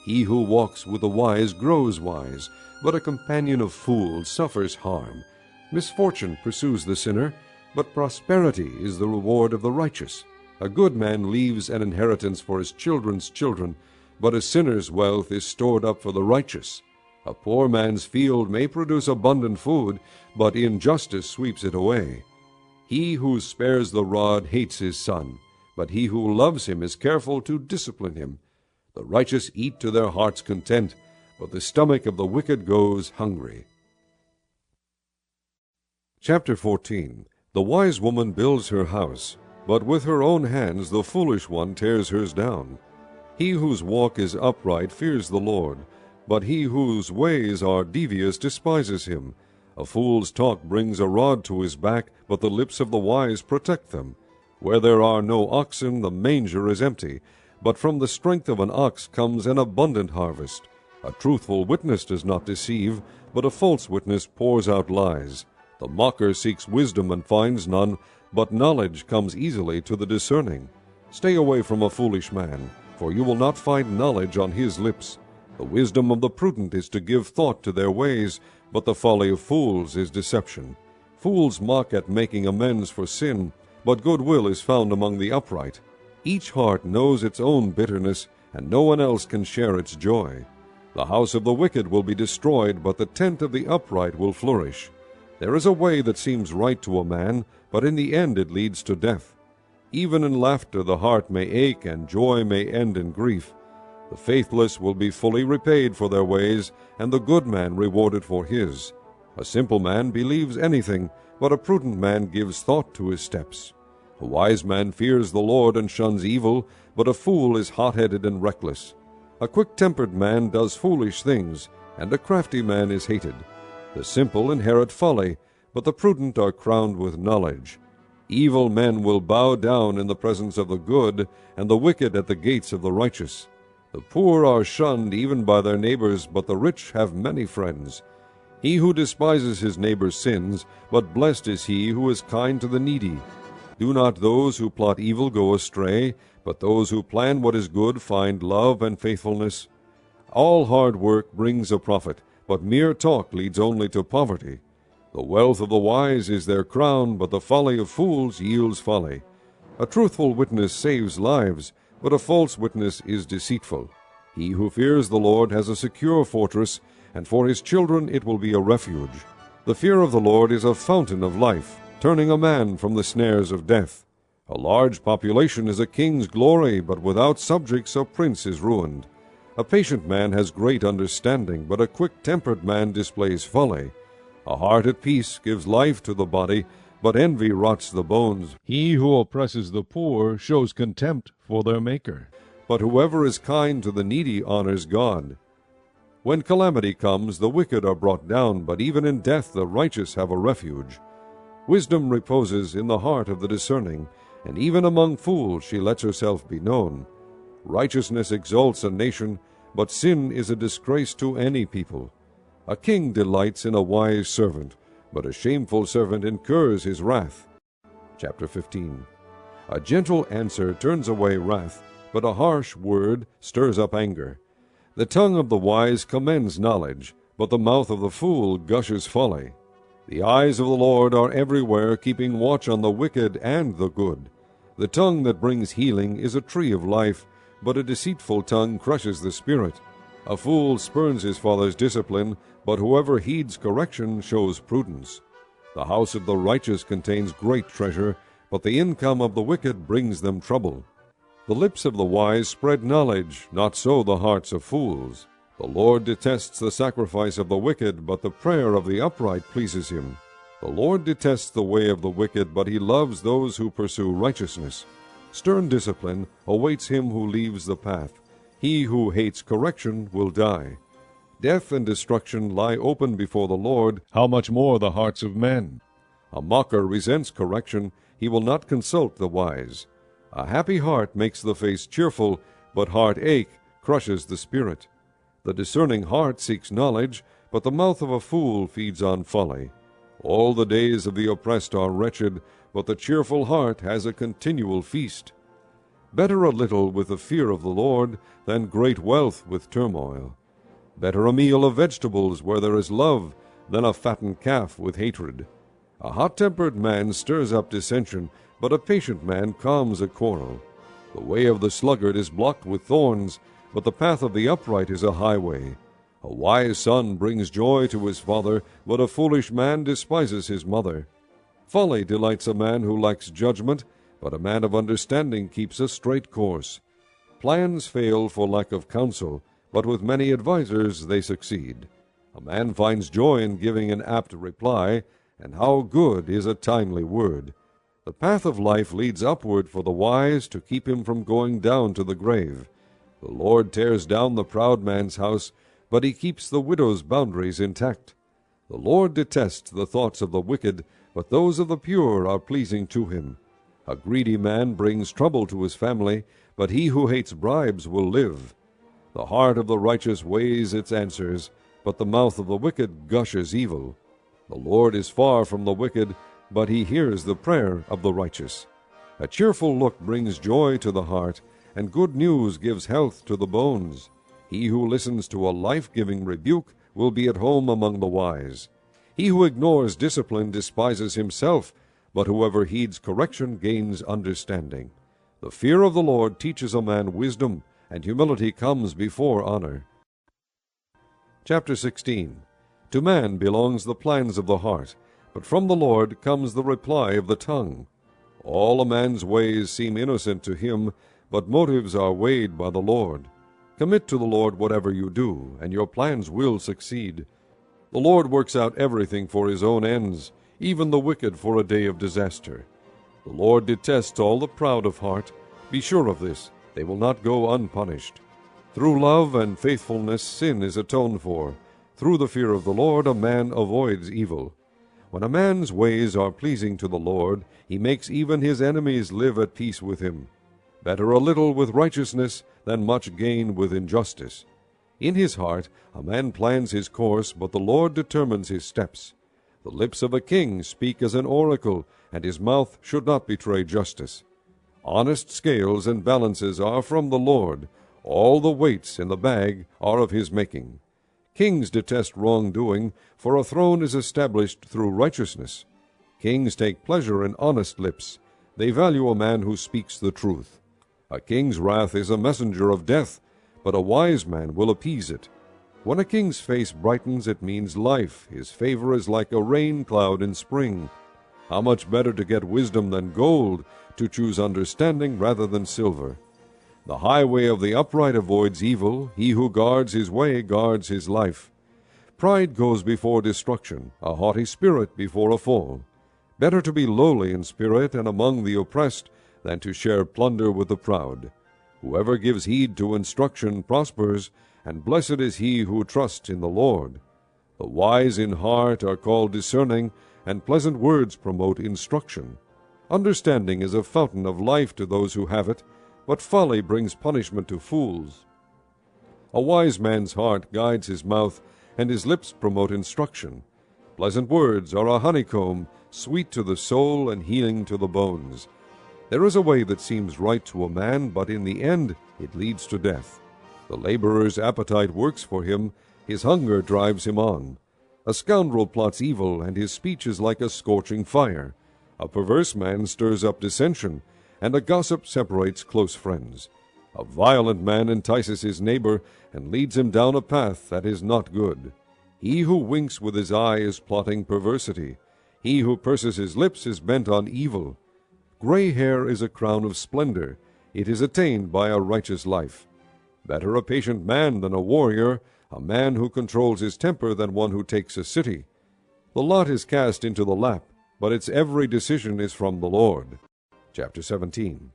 He who walks with the wise grows wise, but a companion of fools suffers harm. Misfortune pursues the sinner, but prosperity is the reward of the righteous. A good man leaves an inheritance for his children's children, but a sinner's wealth is stored up for the righteous. A poor man's field may produce abundant food, but injustice sweeps it away. He who spares the rod hates his son, but he who loves him is careful to discipline him. The righteous eat to their heart's content, but the stomach of the wicked goes hungry. Chapter 14. The wise woman builds her house, but with her own hands the foolish one tears hers down. He whose walk is upright fears the Lord, but he whose ways are devious despises him. A fool's talk brings a rod to his back, but the lips of the wise protect them. Where there are no oxen, the manger is empty, but from the strength of an ox comes an abundant harvest. A truthful witness does not deceive, but a false witness pours out lies. The mocker seeks wisdom and finds none, but knowledge comes easily to the discerning. Stay away from a foolish man, for you will not find knowledge on his lips. The wisdom of the prudent is to give thought to their ways, but the folly of fools is deception. Fools mock at making amends for sin, but goodwill is found among the upright. Each heart knows its own bitterness, and no one else can share its joy. The house of the wicked will be destroyed, but the tent of the upright will flourish. There is a way that seems right to a man, but in the end it leads to death. Even in laughter the heart may ache, and joy may end in grief. The faithless will be fully repaid for their ways, and the good man rewarded for his. A simple man believes anything, but a prudent man gives thought to his steps. A wise man fears the Lord and shuns evil, but a fool is hot-headed and reckless. A quick-tempered man does foolish things, and a crafty man is hated. The simple inherit folly, but the prudent are crowned with knowledge. Evil men will bow down in the presence of the good, and the wicked at the gates of the righteous. The poor are shunned even by their neighbors, but the rich have many friends. He who despises his neighbor's sins, but blessed is he who is kind to the needy. Do not those who plot evil go astray, but those who plan what is good find love and faithfulness. All hard work brings a profit, but mere talk leads only to poverty. The wealth of the wise is their crown, but the folly of fools yields folly. A truthful witness saves lives, but a false witness is deceitful. He who fears the Lord has a secure fortress, and for his children it will be a refuge. The fear of the Lord is a fountain of life, turning a man from the snares of death. A large population is a king's glory, but without subjects a prince is ruined. A patient man has great understanding, but a quick-tempered man displays folly. A heart at peace gives life to the body, but envy rots the bones. He who oppresses the poor shows contempt for their Maker, but whoever is kind to the needy honors God. When calamity comes, the wicked are brought down, but even in death the righteous have a refuge. Wisdom reposes in the heart of the discerning, and even among fools she lets herself be known. Righteousness exalts a nation, but sin is a disgrace to any people. A king delights in a wise servant, but a shameful servant incurs his wrath. Chapter 15. A gentle answer turns away wrath, but a harsh word stirs up anger. The tongue of the wise commends knowledge, but the mouth of the fool gushes folly. The eyes of the Lord are everywhere, keeping watch on the wicked and the good. The tongue that brings healing is a tree of life, but a deceitful tongue crushes the spirit. A fool spurns his father's discipline, but whoever heeds correction shows prudence. The house of the righteous contains great treasure, but the income of the wicked brings them trouble. The lips of the wise spread knowledge, not so the hearts of fools. The Lord detests the sacrifice of the wicked, but the prayer of the upright pleases him. The Lord detests the way of the wicked, but he loves those who pursue righteousness. Stern discipline awaits him who leaves the path. He who hates correction will die. Death and destruction lie open before the Lord, how much more the hearts of men? A mocker resents correction, he will not consult the wise. A happy heart makes the face cheerful, but heartache crushes the spirit. The discerning heart seeks knowledge, but the mouth of a fool feeds on folly. All the days of the oppressed are wretched, but the cheerful heart has a continual feast. Better a little with the fear of the Lord than great wealth with turmoil. Better a meal of vegetables where there is love than a fattened calf with hatred. A hot-tempered man stirs up dissension, but a patient man calms a quarrel. The way of the sluggard is blocked with thorns, but the path of the upright is a highway. A wise son brings joy to his father, but a foolish man despises his mother. Folly delights a man who lacks judgment, but a man of understanding keeps a straight course. Plans fail for lack of counsel, but with many advisers they succeed. A man finds joy in giving an apt reply, and how good is a timely word. The path of life leads upward for the wise to keep him from going down to the grave. The Lord tears down the proud man's house, but he keeps the widow's boundaries intact. The Lord detests the thoughts of the wicked, but those of the pure are pleasing to him. A greedy man brings trouble to his family, but he who hates bribes will live. The heart of the righteous weighs its answers, but the mouth of the wicked gushes evil. The Lord is far from the wicked, but he hears the prayer of the righteous. A cheerful look brings joy to the heart, and good news gives health to the bones. He who listens to a life-giving rebuke will be at home among the wise. He who ignores discipline despises himself, but whoever heeds correction gains understanding. The fear of the Lord teaches a man wisdom, and humility comes before honor. Chapter 16. To man belongs the plans of the heart, but from the Lord comes the reply of the tongue. All a man's ways seem innocent to him, but motives are weighed by the Lord. Commit to the Lord whatever you do, and your plans will succeed. The Lord works out everything for his own ends, even the wicked for a day of disaster. The Lord detests all the proud of heart. Be sure of this, they will not go unpunished. Through love and faithfulness sin is atoned for. Through the fear of the Lord a man avoids evil. When a man's ways are pleasing to the Lord, he makes even his enemies live at peace with him. Better a little with righteousness than much gain with injustice. In his heart a man plans his course, but the Lord determines his steps. The lips of a king speak as an oracle, and his mouth should not betray justice. Honest scales and balances are from the Lord. All the weights in the bag are of his making. Kings detest wrongdoing, for a throne is established through righteousness. Kings take pleasure in honest lips. They value a man who speaks the truth. A king's wrath is a messenger of death, but a wise man will appease it. When a king's face brightens, it means life. His favor is like a rain cloud in spring. How much better to get wisdom than gold, to choose understanding rather than silver. The highway of the upright avoids evil. He who guards his way guards his life. Pride goes before destruction, a haughty spirit before a fall. Better to be lowly in spirit and among the oppressed than to share plunder with the proud. Whoever gives heed to instruction prospers, and blessed is he who trusts in the Lord. The wise in heart are called discerning, and pleasant words promote instruction. Understanding is a fountain of life to those who have it, but folly brings punishment to fools. A wise man's heart guides his mouth, and his lips promote instruction. Pleasant words are a honeycomb, sweet to the soul and healing to the bones. There is a way that seems right to a man, but in the end it leads to death. The laborer's appetite works for him, his hunger drives him on. A scoundrel plots evil, and his speech is like a scorching fire. A perverse man stirs up dissension, and a gossip separates close friends. A violent man entices his neighbor, and leads him down a path that is not good. He who winks with his eye is plotting perversity. He who purses his lips is bent on evil. Gray hair is a crown of splendor. It is attained by a righteous life. Better a patient man than a warrior, a man who controls his temper than one who takes a city. The lot is cast into the lap, but its every decision is from the Lord. Chapter 17.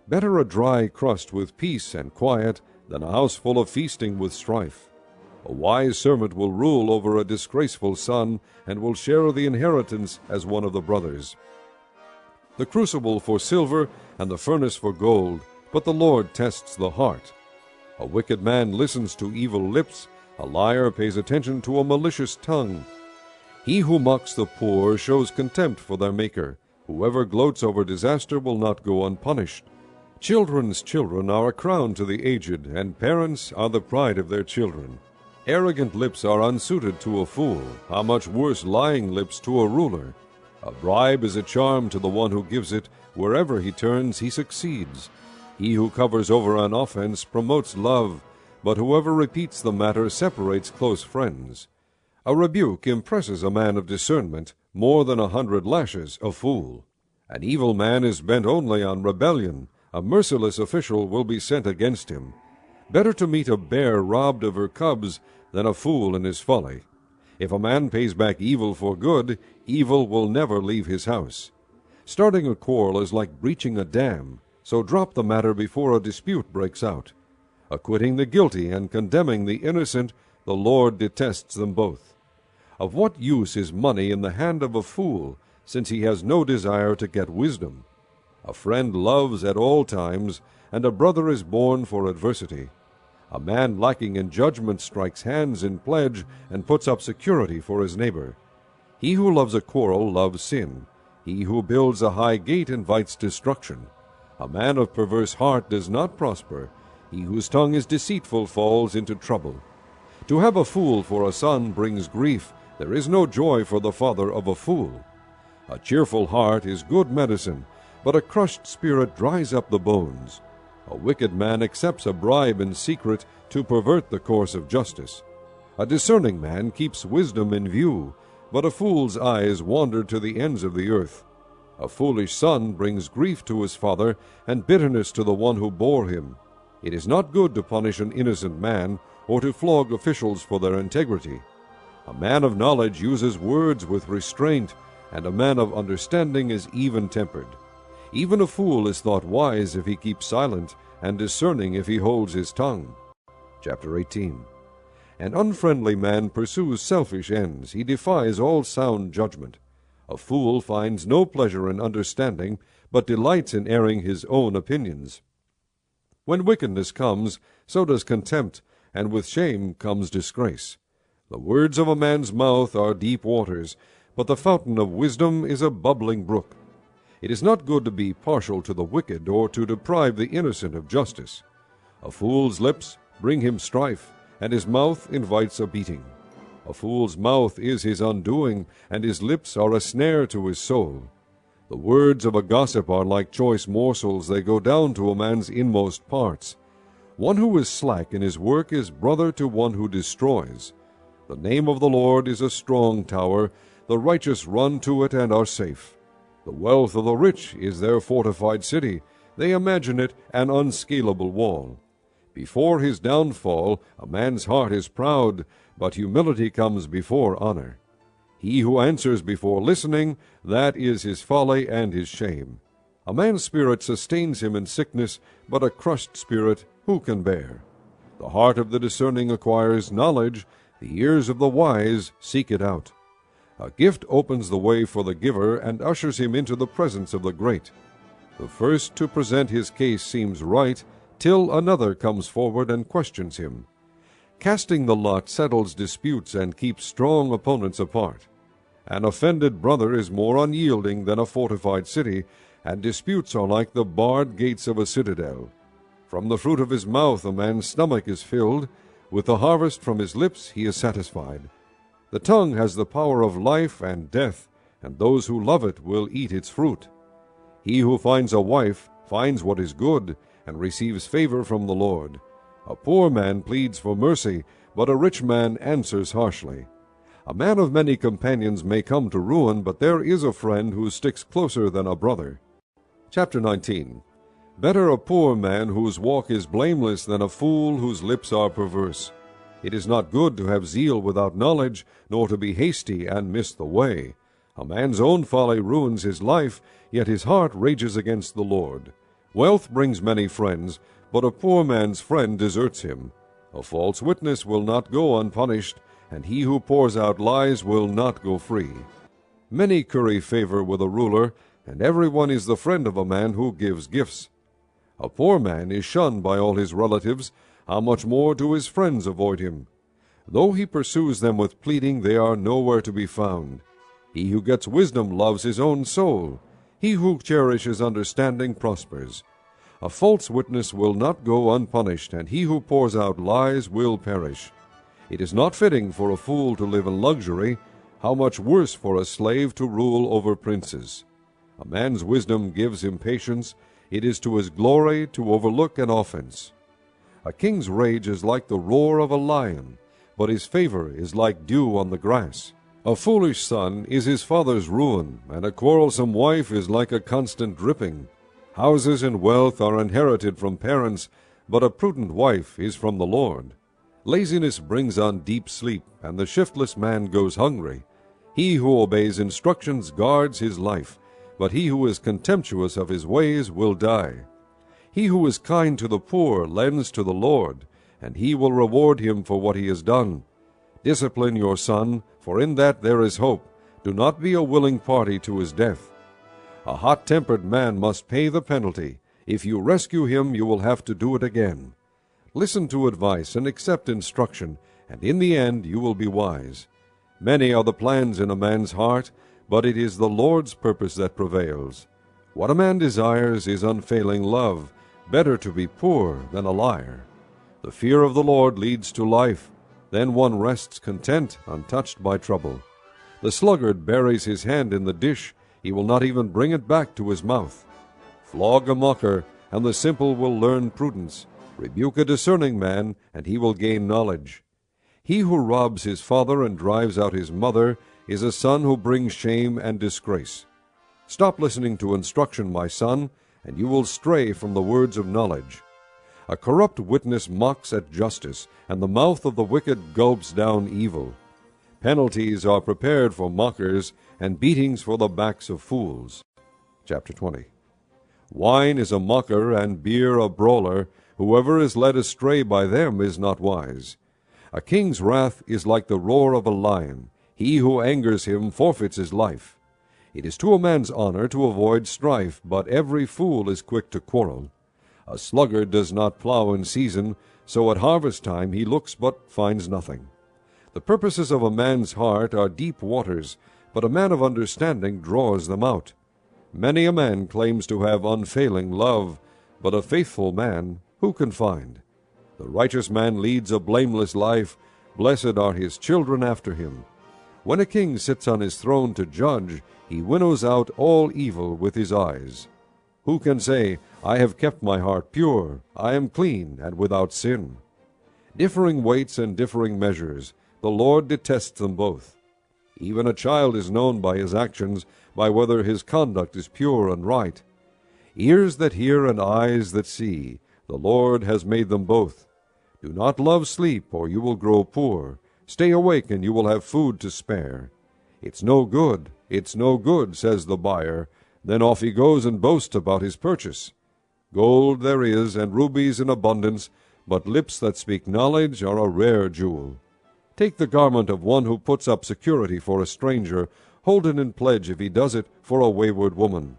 Better a dry crust with peace and quiet than a house full of feasting with strife. A wise servant will rule over a disgraceful son, and will share the inheritance as one of the brothers. The crucible for silver, and the furnace for gold, but the Lord tests the heart. A wicked man listens to evil lips, a liar pays attention to a malicious tongue. He who mocks the poor shows contempt for their Maker. Whoever gloats over disaster will not go unpunished. Children's children are a crown to the aged, and parents are the pride of their children. Arrogant lips are unsuited to a fool, how much worse lying lips to a ruler. A bribe is a charm to the one who gives it. Wherever he turns, he succeeds. He who covers over an offense promotes love, but whoever repeats the matter separates close friends. A rebuke impresses a man of discernment more than 100 lashes a fool. An evil man is bent only on rebellion. A merciless official will be sent against him. Better to meet a bear robbed of her cubs than a fool in his folly. If a man pays back evil for good, evil will never leave his house. Starting a quarrel is like breaching a dam, so drop the matter before a dispute breaks out. Acquitting the guilty and condemning the innocent, the Lord detests them both. Of what use is money in the hand of a fool, since he has no desire to get wisdom? A friend loves at all times, and a brother is born for adversity. A man lacking in judgment strikes hands in pledge and puts up security for his neighbor. He who loves a quarrel loves sin. He who builds a high gate invites destruction. A man of perverse heart does not prosper. He whose tongue is deceitful falls into trouble. To have a fool for a son brings grief. There is no joy for the father of a fool. A cheerful heart is good medicine, but a crushed spirit dries up the bones. A wicked man accepts a bribe in secret to pervert the course of justice. A discerning man keeps wisdom in view, but a fool's eyes wander to the ends of the earth. A foolish son brings grief to his father, and bitterness to the one who bore him. It is not good to punish an innocent man, or to flog officials for their integrity. A man of knowledge uses words with restraint, and a man of understanding is even-tempered. Even a fool is thought wise if he keeps silent, and discerning if he holds his tongue. Chapter 18. An unfriendly man pursues selfish ends. He defies all sound judgment. A fool finds no pleasure in understanding, but delights in airing his own opinions. When wickedness comes, so does contempt, and with shame comes disgrace. The words of a man's mouth are deep waters, but the fountain of wisdom is a bubbling brook. It is not good to be partial to the wicked, or to deprive the innocent of justice. A fool's lips bring him strife, and his mouth invites a beating. A fool's mouth is his undoing, and his lips are a snare to his soul. The words of a gossip are like choice morsels, they go down to a man's inmost parts. One who is slack in his work is brother to one who destroys. The name of the Lord is a strong tower, the righteous run to it and are safe. The wealth of the rich is their fortified city, they imagine it an unscalable wall. Before his downfall a man's heart is proud, but humility comes before honor. He who answers before listening, that is his folly and his shame. A man's spirit sustains him in sickness, but a crushed spirit who can bear? The heart of the discerning acquires knowledge, the ears of the wise seek it out. A gift opens the way for the giver and ushers him into the presence of the great. The first to present his case seems right, till another comes forward and questions him. Casting the lot settles disputes and keeps strong opponents apart. An offended brother is more unyielding than a fortified city, and disputes are like the barred gates of a citadel. From the fruit of his mouth a man's stomach is filled, with the harvest from his lips he is satisfied. The tongue has the power of life and death, and those who love it will eat its fruit. He who finds a wife finds what is good, and receives favor from the Lord. A poor man pleads for mercy, but a rich man answers harshly. A man of many companions may come to ruin, but there is a friend who sticks closer than a brother. Chapter 19. Better a poor man whose walk is blameless than a fool whose lips are perverse. It is not good to have zeal without knowledge, nor to be hasty and miss the way. A man's own folly ruins his life, yet his heart rages against the Lord. Wealth brings many friends, but a poor man's friend deserts him. A false witness will not go unpunished, and he who pours out lies will not go free. Many curry favor with a ruler, and everyone is the friend of a man who gives gifts. A poor man is shunned by all his relatives, how much more do his friends avoid him? Though he pursues them with pleading, they are nowhere to be found. He who gets wisdom loves his own soul. He who cherishes understanding prospers. A false witness will not go unpunished, and he who pours out lies will perish. It is not fitting for a fool to live in luxury, how much worse for a slave to rule over princes. A man's wisdom gives him patience, it is to his glory to overlook an offense. A king's rage is like the roar of a lion, but his favor is like dew on the grass. A foolish son is his father's ruin, and a quarrelsome wife is like a constant dripping. Houses and wealth are inherited from parents, but a prudent wife is from the Lord. Laziness brings on deep sleep, and the shiftless man goes hungry. He who obeys instructions guards his life, but he who is contemptuous of his ways will die. He who is kind to the poor lends to the Lord, and he will reward him for what he has done. Discipline your son, for in that there is hope. Do not be a willing party to his death. A hot-tempered man must pay the penalty. If you rescue him, you will have to do it again. Listen to advice and accept instruction, and in the end you will be wise. Many are the plans in a man's heart, but it is the Lord's purpose that prevails. What a man desires is unfailing love, better to be poor than a liar. The fear of the Lord leads to life, then one rests content, untouched by trouble. The sluggard buries his hand in the dish, he will not even bring it back to his mouth. Flog a mocker, and the simple will learn prudence. Rebuke a discerning man, and he will gain knowledge. He who robs his father and drives out his mother is a son who brings shame and disgrace. Stop listening to instruction, my son, and you will stray from the words of knowledge. A corrupt witness mocks at justice, and the mouth of the wicked gulps down evil. Penalties are prepared for mockers, and beatings for the backs of fools. Chapter 20. Wine is a mocker, and beer a brawler. Whoever is led astray by them is not wise. A king's wrath is like the roar of a lion. He who angers him forfeits his life. It is to a man's honor to avoid strife, but every fool is quick to quarrel. A sluggard does not plow in season, so at harvest time he looks but finds nothing. The purposes of a man's heart are deep waters, but a man of understanding draws them out. Many a man claims to have unfailing love, but a faithful man who can find? The righteous man leads a blameless life, blessed are his children after him. When a king sits on his throne to judge, he winnows out all evil with his eyes. Who can say, I have kept my heart pure, I am clean and without sin? Differing weights and differing measures, the Lord detests them both. Even a child is known by his actions, by whether his conduct is pure and right. Ears that hear and eyes that see, the Lord has made them both. Do not love sleep, or you will grow poor. Stay awake, and you will have food to spare. It's no good, says the buyer. Then off he goes and boasts about his purchase. Gold there is, and rubies in abundance, but lips that speak knowledge are a rare jewel. Take the garment of one who puts up security for a stranger. Hold it in pledge if he does it for a wayward woman.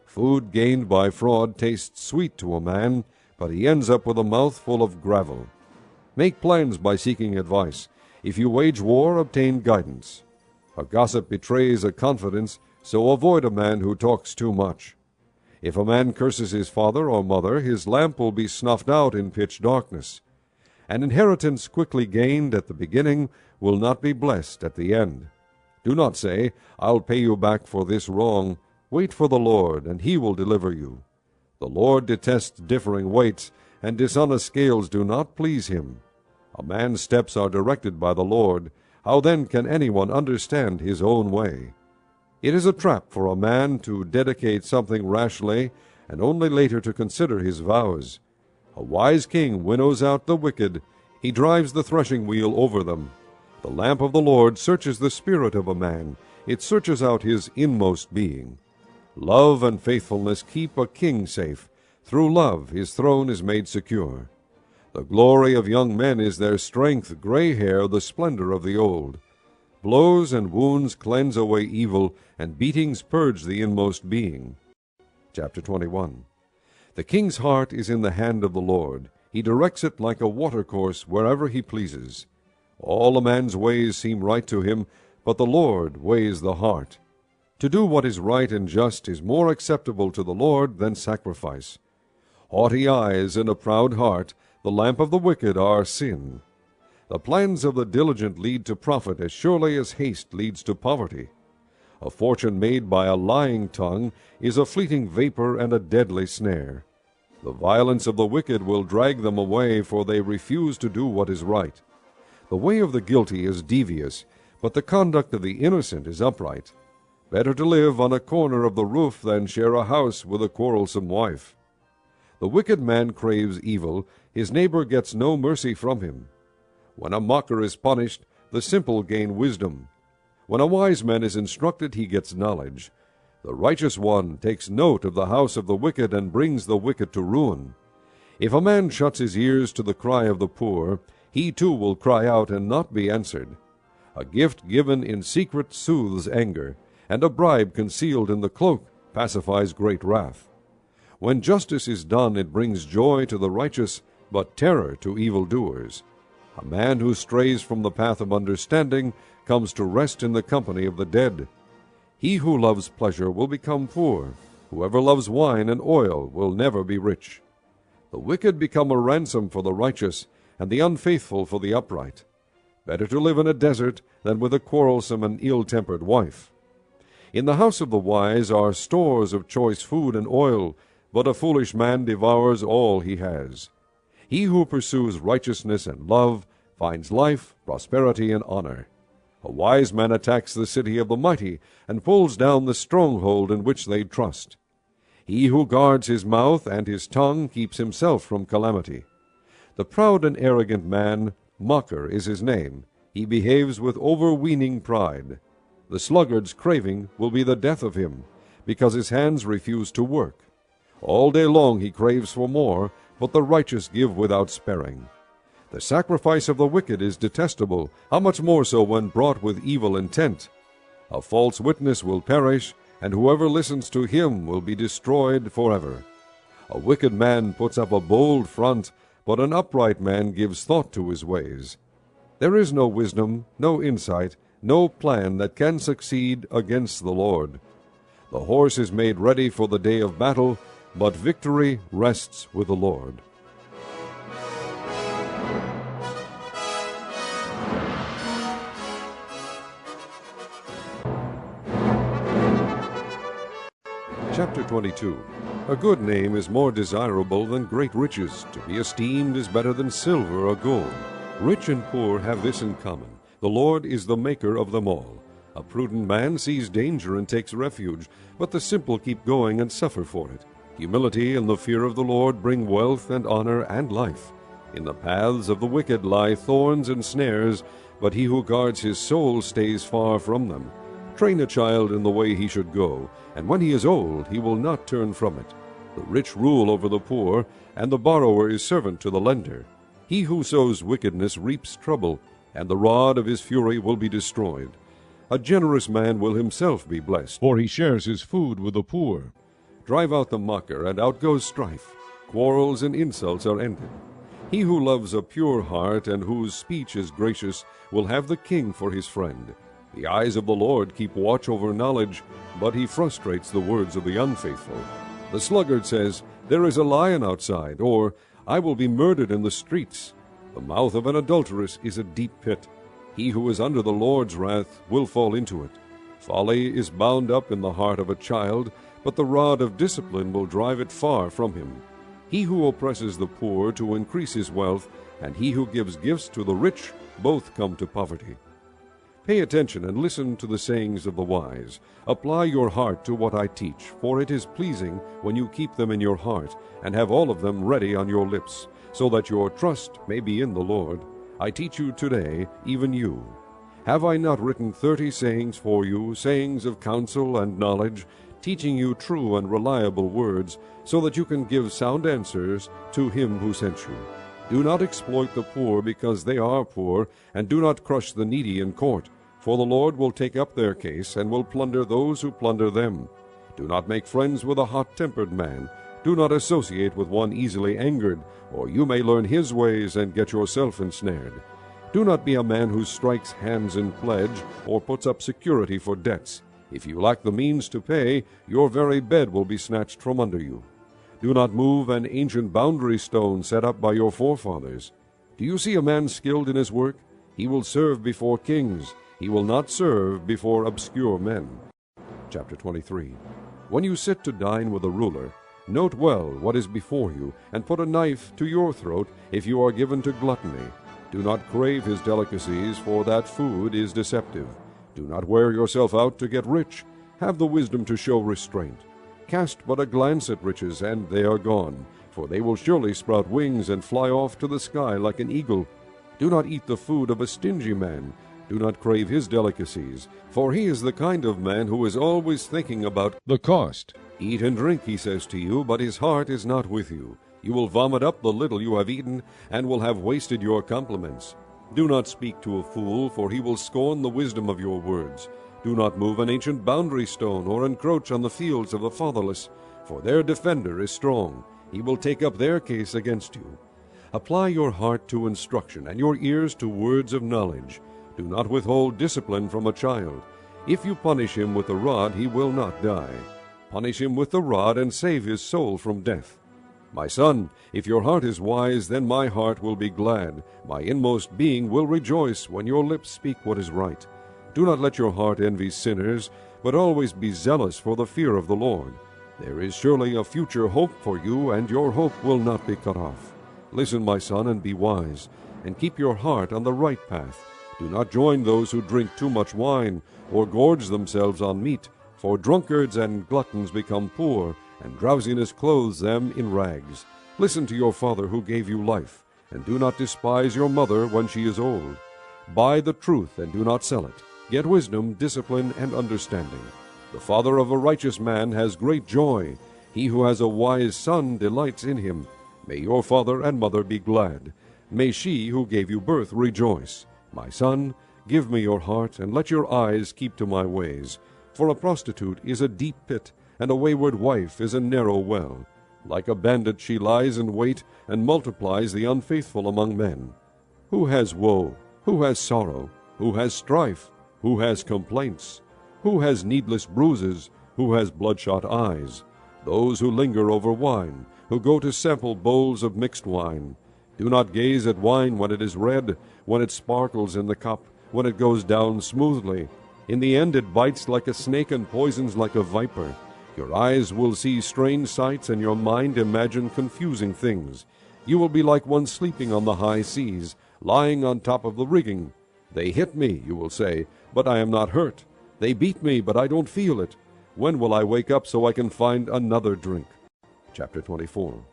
Food gained by fraud tastes sweet to a man, but he ends up with a mouth full of gravel. Make plans by seeking advice. If you wage war, obtain guidance. A gossip betrays a confidence, so avoid a man who talks too much. If a man curses his father or mother, his lamp will be snuffed out in pitch darkness. An inheritance quickly gained at the beginning will not be blessed at the end. Do not say, I'll pay you back for this wrong. Wait for the Lord, and he will deliver you. The Lord detests differing weights, and dishonest scales do not please him. A man's steps are directed by the Lord. How then can anyone understand his own way? It is a trap for a man to dedicate something rashly, and only later to consider his vows. A wise king winnows out the wicked. He drives the threshing wheel over them. The lamp of the Lord searches the spirit of a man. It searches out his inmost being. Love and faithfulness keep a king safe. Through love his throne is made secure. The glory of young men is their strength, gray hair the splendor of the old. Blows and wounds cleanse away evil, and beatings purge the inmost being. Chapter 21. The king's heart is in the hand of the Lord. He directs it like a watercourse wherever he pleases. All a man's ways seem right to him, but the Lord weighs the heart. To do what is right and just is more acceptable to the Lord than sacrifice. Haughty eyes and a proud heart, the lamp of the wicked, are sin. The plans of the diligent lead to profit as surely as haste leads to poverty. A fortune made by a lying tongue is a fleeting vapor and a deadly snare. The violence of the wicked will drag them away, for they refuse to do what is right. The way of the guilty is devious, but the conduct of the innocent is upright. Better to live on a corner of the roof than share a house with a quarrelsome wife. The wicked man craves evil, his neighbor gets no mercy from him. When a mocker is punished, the simple gain wisdom. When a wise man is instructed, he gets knowledge. The righteous one takes note of the house of the wicked and brings the wicked to ruin. If a man shuts his ears to the cry of the poor, he too will cry out and not be answered. A gift given in secret soothes anger, and a bribe concealed in the cloak pacifies great wrath. When justice is done, it brings joy to the righteous, but terror to evildoers. A man who strays from the path of understanding comes to rest in the company of the dead. He who loves pleasure will become poor. Whoever loves wine and oil will never be rich. The wicked become a ransom for the righteous, and the unfaithful for the upright. Better to live in a desert than with a quarrelsome and ill-tempered wife. In the house of the wise are stores of choice food and oil, but a foolish man devours all he has. He who pursues righteousness and love finds life, prosperity, and honor. A wise man attacks the city of the mighty and pulls down the stronghold in which they trust. He who guards his mouth and his tongue keeps himself from calamity. The proud and arrogant man, mocker is his name. He behaves with overweening pride. The sluggard's craving will be the death of him, because his hands refuse to work. All day long he craves for more, but the righteous give without sparing. The sacrifice of the wicked is detestable, how much more so when brought with evil intent. A false witness will perish, and whoever listens to him will be destroyed forever. A wicked man puts up a bold front, but an upright man gives thought to his ways. There is no wisdom, no insight, no plan that can succeed against the Lord. The horse is made ready for the day of battle, but victory rests with the Lord. Chapter 22. A good name is more desirable than great riches. To be esteemed is better than silver or gold. Rich and poor have this in common: the Lord is the maker of them all. A prudent man sees danger and takes refuge, but the simple keep going and suffer for it. Humility and the fear of the Lord bring wealth and honor and life. In the paths of the wicked lie thorns and snares, but he who guards his soul stays far from them. Train a child in the way he should go, and when he is old he will not turn from it. The rich rule over the poor, and the borrower is servant to the lender. He who sows wickedness reaps trouble, and the rod of his fury will be destroyed. A generous man will himself be blessed, for he shares his food with the poor. Drive out the mocker, and out goes strife. Quarrels and insults are ended. He who loves a pure heart and whose speech is gracious will have the king for his friend. The eyes of the Lord keep watch over knowledge, but he frustrates the words of the unfaithful. The sluggard says, "There is a lion outside," or, "I will be murdered in the streets." The mouth of an adulteress is a deep pit. He who is under the Lord's wrath will fall into it. Folly is bound up in the heart of a child, but the rod of discipline will drive it far from him. He who oppresses the poor to increase his wealth, and he who gives gifts to the rich, both come to poverty. Pay attention and listen to the sayings of the wise. Apply your heart to what I teach, for it is pleasing when you keep them in your heart, and have all of them ready on your lips, so that your trust may be in the Lord. I teach you today, even you. Have I not written 30 sayings for you, sayings of counsel and knowledge, teaching you true and reliable words, so that you can give sound answers to him who sent you? Do not exploit the poor because they are poor, and do not crush the needy in court, for the Lord will take up their case and will plunder those who plunder them. Do not make friends with a hot-tempered man. Do not associate with one easily angered, or you may learn his ways and get yourself ensnared. Do not be a man who strikes hands in pledge, or puts up security for debts. If you lack the means to pay, your very bed will be snatched from under you. Do not move an ancient boundary stone set up by your forefathers. Do you see a man skilled in his work? He will serve before kings. He will not serve before obscure men. Chapter 23. When you sit to dine with a ruler, note well what is before you, and put a knife to your throat if you are given to gluttony. Do not crave his delicacies, for that food is deceptive. Do not wear yourself out to get rich. Have the wisdom to show restraint. Cast but a glance at riches, and they are gone, for they will surely sprout wings and fly off to the sky like an eagle. Do not eat the food of a stingy man. Do not crave his delicacies, for he is the kind of man who is always thinking about the cost. Eat and drink, he says to you, but his heart is not with you. You will vomit up the little you have eaten, and will have wasted your compliments. Do not speak to a fool, for he will scorn the wisdom of your words. Do not move an ancient boundary stone, or encroach on the fields of the fatherless, for their defender is strong. He will take up their case against you. Apply your heart to instruction, and your ears to words of knowledge. Do not withhold discipline from a child. If you punish him with the rod, he will not die. Punish him with the rod, and save his soul from death. My son, if your heart is wise, then my heart will be glad. My inmost being will rejoice when your lips speak what is right. Do not let your heart envy sinners, but always be zealous for the fear of the Lord. There is surely a future hope for you, and your hope will not be cut off. Listen, my son, and be wise, and keep your heart on the right path. Do not join those who drink too much wine, or gorge themselves on meat, for drunkards and gluttons become poor, and drowsiness clothes them in rags. Listen to your father who gave you life, and do not despise your mother when she is old. Buy the truth and do not sell it. Get wisdom, discipline, and understanding. The father of a righteous man has great joy. He who has a wise son delights in him. May your father and mother be glad. May she who gave you birth rejoice. My son, give me your heart, and let your eyes keep to my ways. For a prostitute is a deep pit, and a wayward wife is a narrow well. Like a bandit she lies in wait, and multiplies the unfaithful among men. Who has woe? Who has sorrow? Who has strife? Who has complaints? Who has needless bruises? Who has bloodshot eyes? Those who linger over wine, who go to sample bowls of mixed wine. Do not gaze at wine when it is red, when it sparkles in the cup, when it goes down smoothly. In the end it bites like a snake and poisons like a viper. Your eyes will see strange sights, and your mind imagine confusing things. You will be like one sleeping on the high seas, lying on top of the rigging. They hit me, you will say, but I am not hurt. They beat me, but I don't feel it. When will I wake up so I can find another drink? Chapter 24.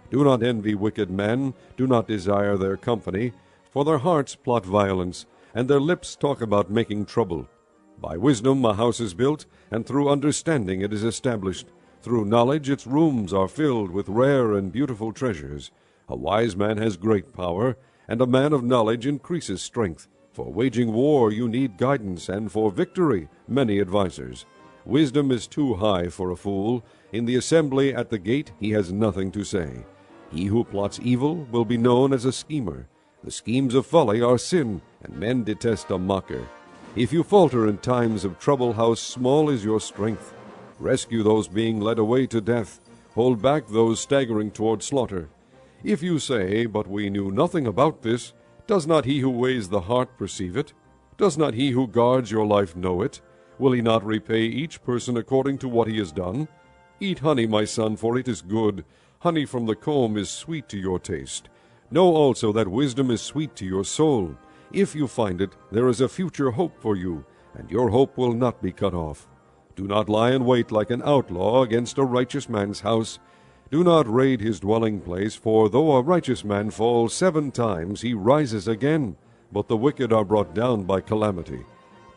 Do not envy wicked men, do not desire their company, for their hearts plot violence, and their lips talk about making trouble. By wisdom a house is built, and through understanding it is established. Through knowledge its rooms are filled with rare and beautiful treasures. A wise man has great power, and a man of knowledge increases strength. For waging war you need guidance, and for victory many advisers. Wisdom is too high for a fool. In the assembly at the gate he has nothing to say. He who plots evil will be known as a schemer. The schemes of folly are sin, and men detest a mocker. If you falter in times of trouble, how small is your strength. Rescue those being led away to death. Hold back those staggering toward slaughter. If you say, "But we knew nothing about this," does not he who weighs the heart perceive it? Does not he who guards your life know it? Will he not repay each person according to what he has done? Eat honey, my son, for it is good. Honey from the comb is sweet to your taste. Know also that wisdom is sweet to your soul, If you find it, there is a future hope for you, and your hope will not be cut off. Do not lie in wait like an outlaw against a righteous man's house. Do not raid his dwelling place, for though a righteous man falls 7 times, he rises again, but the wicked are brought down by calamity.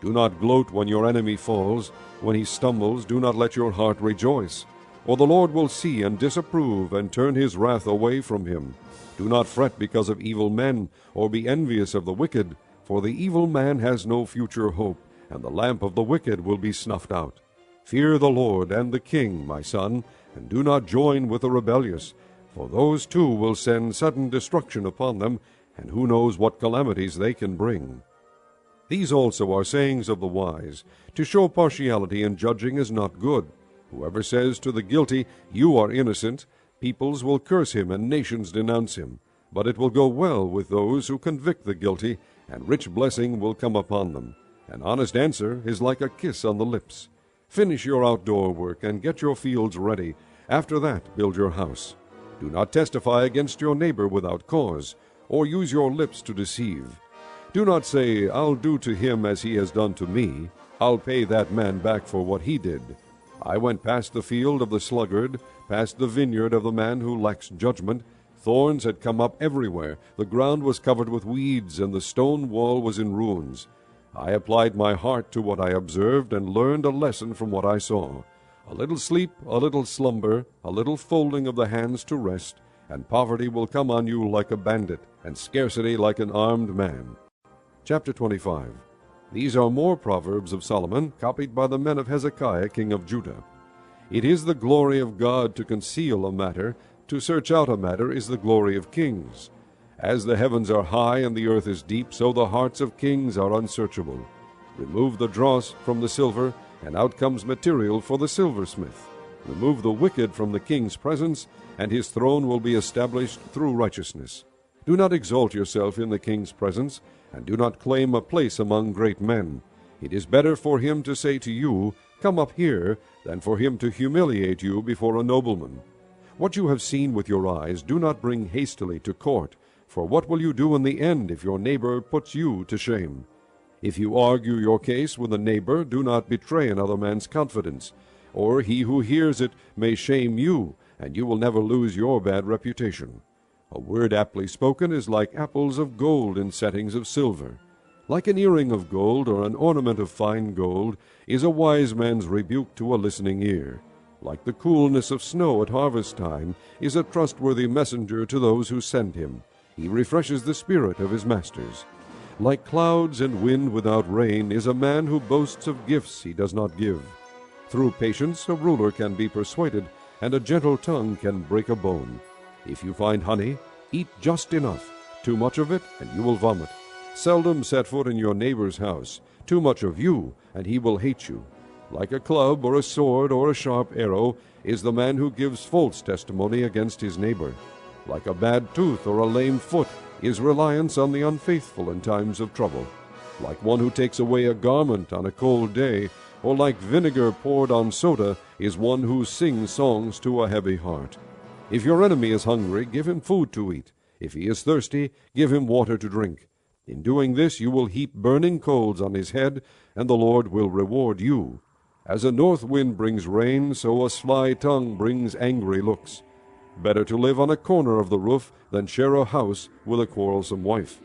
Do not gloat when your enemy falls. When he stumbles, do not let your heart rejoice. For the Lord will see and disapprove, and turn his wrath away from him. Do not fret because of evil men, or be envious of the wicked, for the evil man has no future hope, and the lamp of the wicked will be snuffed out. Fear the Lord and the king, my son, and do not join with the rebellious, for those too will send sudden destruction upon them, and who knows what calamities they can bring. These also are sayings of the wise. To show partiality in judging is not good. Whoever says to the guilty, "You are innocent," peoples will curse him and nations denounce him. But it will go well with those who convict the guilty, and rich blessing will come upon them. An honest answer is like a kiss on the lips. Finish your outdoor work and get your fields ready. After that, build your house. Do not testify against your neighbor without cause, or use your lips to deceive. Do not say, "I'll do to him as he has done to me. I'll pay that man back for what he did." I went past the field of the sluggard, past the vineyard of the man who lacks judgment. Thorns had come up everywhere. The ground was covered with weeds, and the stone wall was in ruins. I applied my heart to what I observed, and learned a lesson from what I saw. A little sleep, a little slumber, a little folding of the hands to rest, and poverty will come on you like a bandit, and scarcity like an armed man. Chapter 25. These are more Proverbs of Solomon, copied by the men of Hezekiah king of Judah. It is the glory of God to conceal a matter. To search out a matter is the glory of kings. As the heavens are high and the earth is deep, so the hearts of kings are unsearchable. Remove the dross from the silver, and out comes material for the silversmith. Remove the wicked from the king's presence, and his throne will be established through righteousness. Do not exalt yourself in the king's presence, and do not claim a place among great men. It is better for him to say to you, "Come up here," than for him to humiliate you before a nobleman. What you have seen with your eyes do not bring hastily to court, for what will you do in the end if your neighbor puts you to shame? If you argue your case with a neighbor, do not betray another man's confidence, or he who hears it may shame you, and you will never lose your bad reputation. A word aptly spoken is like apples of gold in settings of silver. Like an earring of gold or an ornament of fine gold is a wise man's rebuke to a listening ear. Like the coolness of snow at harvest time is a trustworthy messenger to those who send him. He refreshes the spirit of his masters. Like clouds and wind without rain is a man who boasts of gifts he does not give. Through patience a ruler can be persuaded, and a gentle tongue can break a bone. If you find honey, eat just enough. Too much of it, and you will vomit. Seldom set foot in your neighbor's house. Too much of you, and he will hate you. Like a club or a sword or a sharp arrow is the man who gives false testimony against his neighbor. Like a bad tooth or a lame foot is reliance on the unfaithful in times of trouble. Like one who takes away a garment on a cold day, or like vinegar poured on soda, is one who sings songs to a heavy heart. If your enemy is hungry, give him food to eat. If he is thirsty, give him water to drink. In doing this you will heap burning coals on his head, and the Lord will reward you. As a north wind brings rain, so a sly tongue brings angry looks. Better to live on a corner of the roof than share a house with a quarrelsome wife.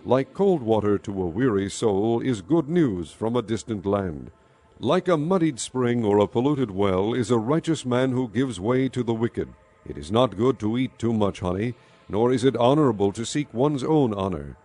Like cold water to a weary soul is good news from a distant land. Like a muddied spring or a polluted well is a righteous man who gives way to the wicked. It is not good to eat too much honey, nor is it honorable to seek one's own honor.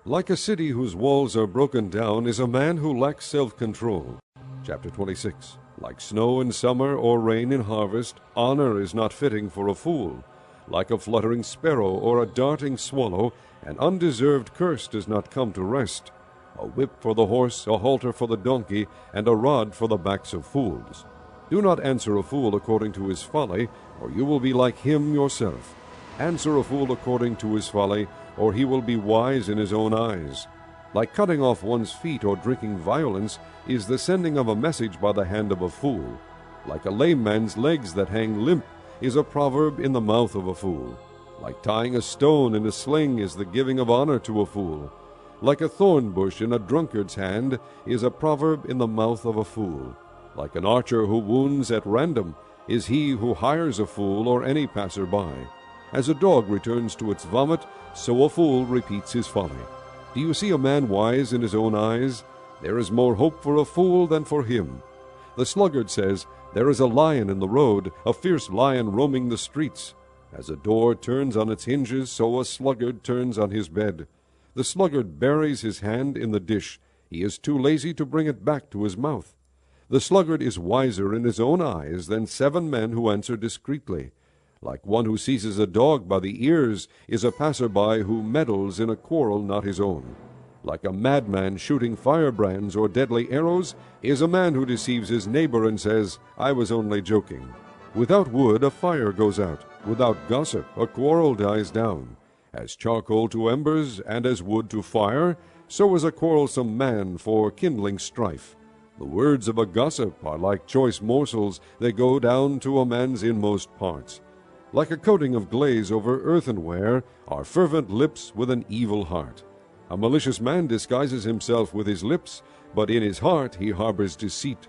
Like a city whose walls are broken down is a man who lacks self-control. Chapter 26. Like snow in summer or rain in harvest, honor is not fitting for a fool. Like a fluttering sparrow or a darting swallow, an undeserved curse does not come to rest. A whip for the horse, a halter for the donkey, and a rod for the backs of fools. Do not answer a fool according to his folly, or you will be like him yourself. Answer a fool according to his folly, or he will be wise in his own eyes. Like cutting off one's feet or drinking violence is the sending of a message by the hand of a fool. Like a lame man's legs that hang limp is a proverb in the mouth of a fool. Like tying a stone in a sling is the giving of honor to a fool. Like a thorn bush in a drunkard's hand is a proverb in the mouth of a fool. Like an archer who wounds at random is he who hires a fool or any passer-by. As a dog returns to its vomit, so a fool repeats his folly. Do you see a man wise in his own eyes? There is more hope for a fool than for him. The sluggard says, "There is a lion in the road, a fierce lion roaming the streets." As a door turns on its hinges, so a sluggard turns on his bed. The sluggard buries his hand in the dish. He is too lazy to bring it back to his mouth. The sluggard is wiser in his own eyes than 7 men who answer discreetly. Like one who seizes a dog by the ears is a passer-by who meddles in a quarrel not his own. Like a madman shooting firebrands or deadly arrows is a man who deceives his neighbor and says, "I was only joking." Without wood a fire goes out. Without gossip a quarrel dies down. As charcoal to embers and as wood to fire, so is a quarrelsome man for kindling strife. The words of a gossip are like choice morsels, they go down to a man's inmost parts. Like a coating of glaze over earthenware are fervent lips with an evil heart. A malicious man disguises himself with his lips, but in his heart he harbors deceit.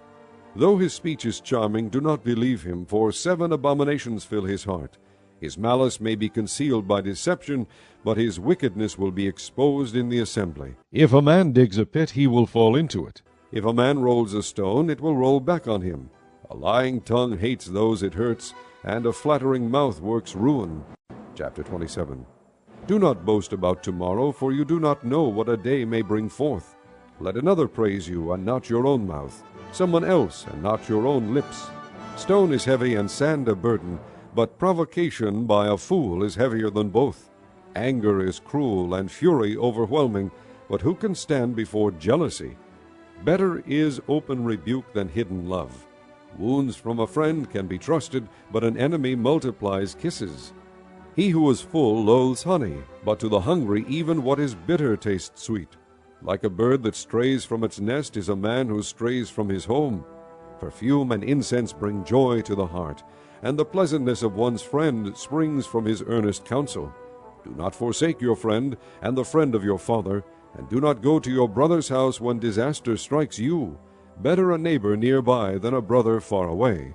Though his speech is charming, do not believe him, for 7 abominations fill his heart. His malice may be concealed by deception, but his wickedness will be exposed in the assembly. If a man digs a pit, he will fall into it. If a man rolls a stone, it will roll back on him. A lying tongue hates those it hurts, and a flattering mouth works ruin. Chapter 27. Do not boast about tomorrow, for you do not know what a day may bring forth. Let another praise you, and not your own mouth, someone else, and not your own lips. Stone is heavy and sand a burden, but provocation by a fool is heavier than both. Anger is cruel and fury overwhelming, but who can stand before jealousy? Better is open rebuke than hidden love. Wounds from a friend can be trusted, but an enemy multiplies kisses. He who is full loathes honey, but to the hungry even what is bitter tastes sweet. Like a bird that strays from its nest is a man who strays from his home. Perfume and incense bring joy to the heart, and the pleasantness of one's friend springs from his earnest counsel. Do not forsake your friend and the friend of your father, and do not go to your brother's house when disaster strikes you. Better a neighbor nearby than a brother far away.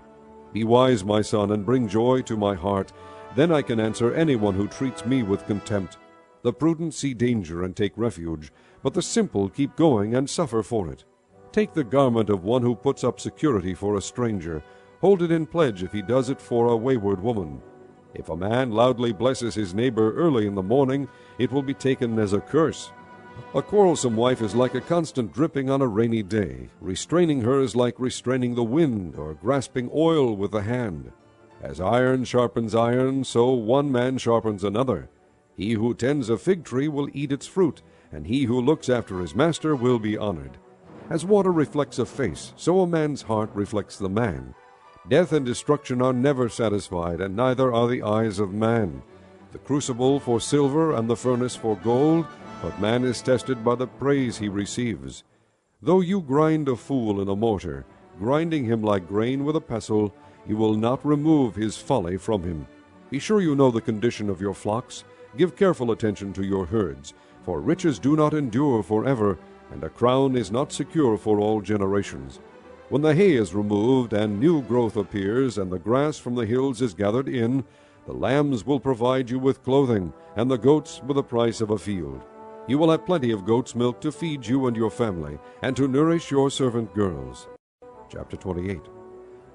Be wise, my son, and bring joy to my heart. Then I can answer anyone who treats me with contempt. The prudent see danger and take refuge, but the simple keep going and suffer for it. Take the garment of one who puts up security for a stranger. Hold it in pledge if he does it for a wayward woman. If a man loudly blesses his neighbor early in the morning, it will be taken as a curse. A quarrelsome wife is like a constant dripping on a rainy day. Restraining her is like restraining the wind or grasping oil with the hand. As iron sharpens iron, so one man sharpens another. He who tends a fig tree will eat its fruit, and he who looks after his master will be honored. As water reflects a face, so a man's heart reflects the man. Death and destruction are never satisfied, and neither are the eyes of man. The crucible for silver and the furnace for gold, but man is tested by the praise he receives. Though you grind a fool in a mortar, grinding him like grain with a pestle, you will not remove his folly from him. Be sure you know the condition of your flocks. Give careful attention to your herds, for riches do not endure forever, and a crown is not secure for all generations. When the hay is removed and new growth appears, and the grass from the hills is gathered in, the lambs will provide you with clothing, and the goats with the price of a field. You will have plenty of goat's milk to feed you and your family, and to nourish your servant girls. Chapter 28.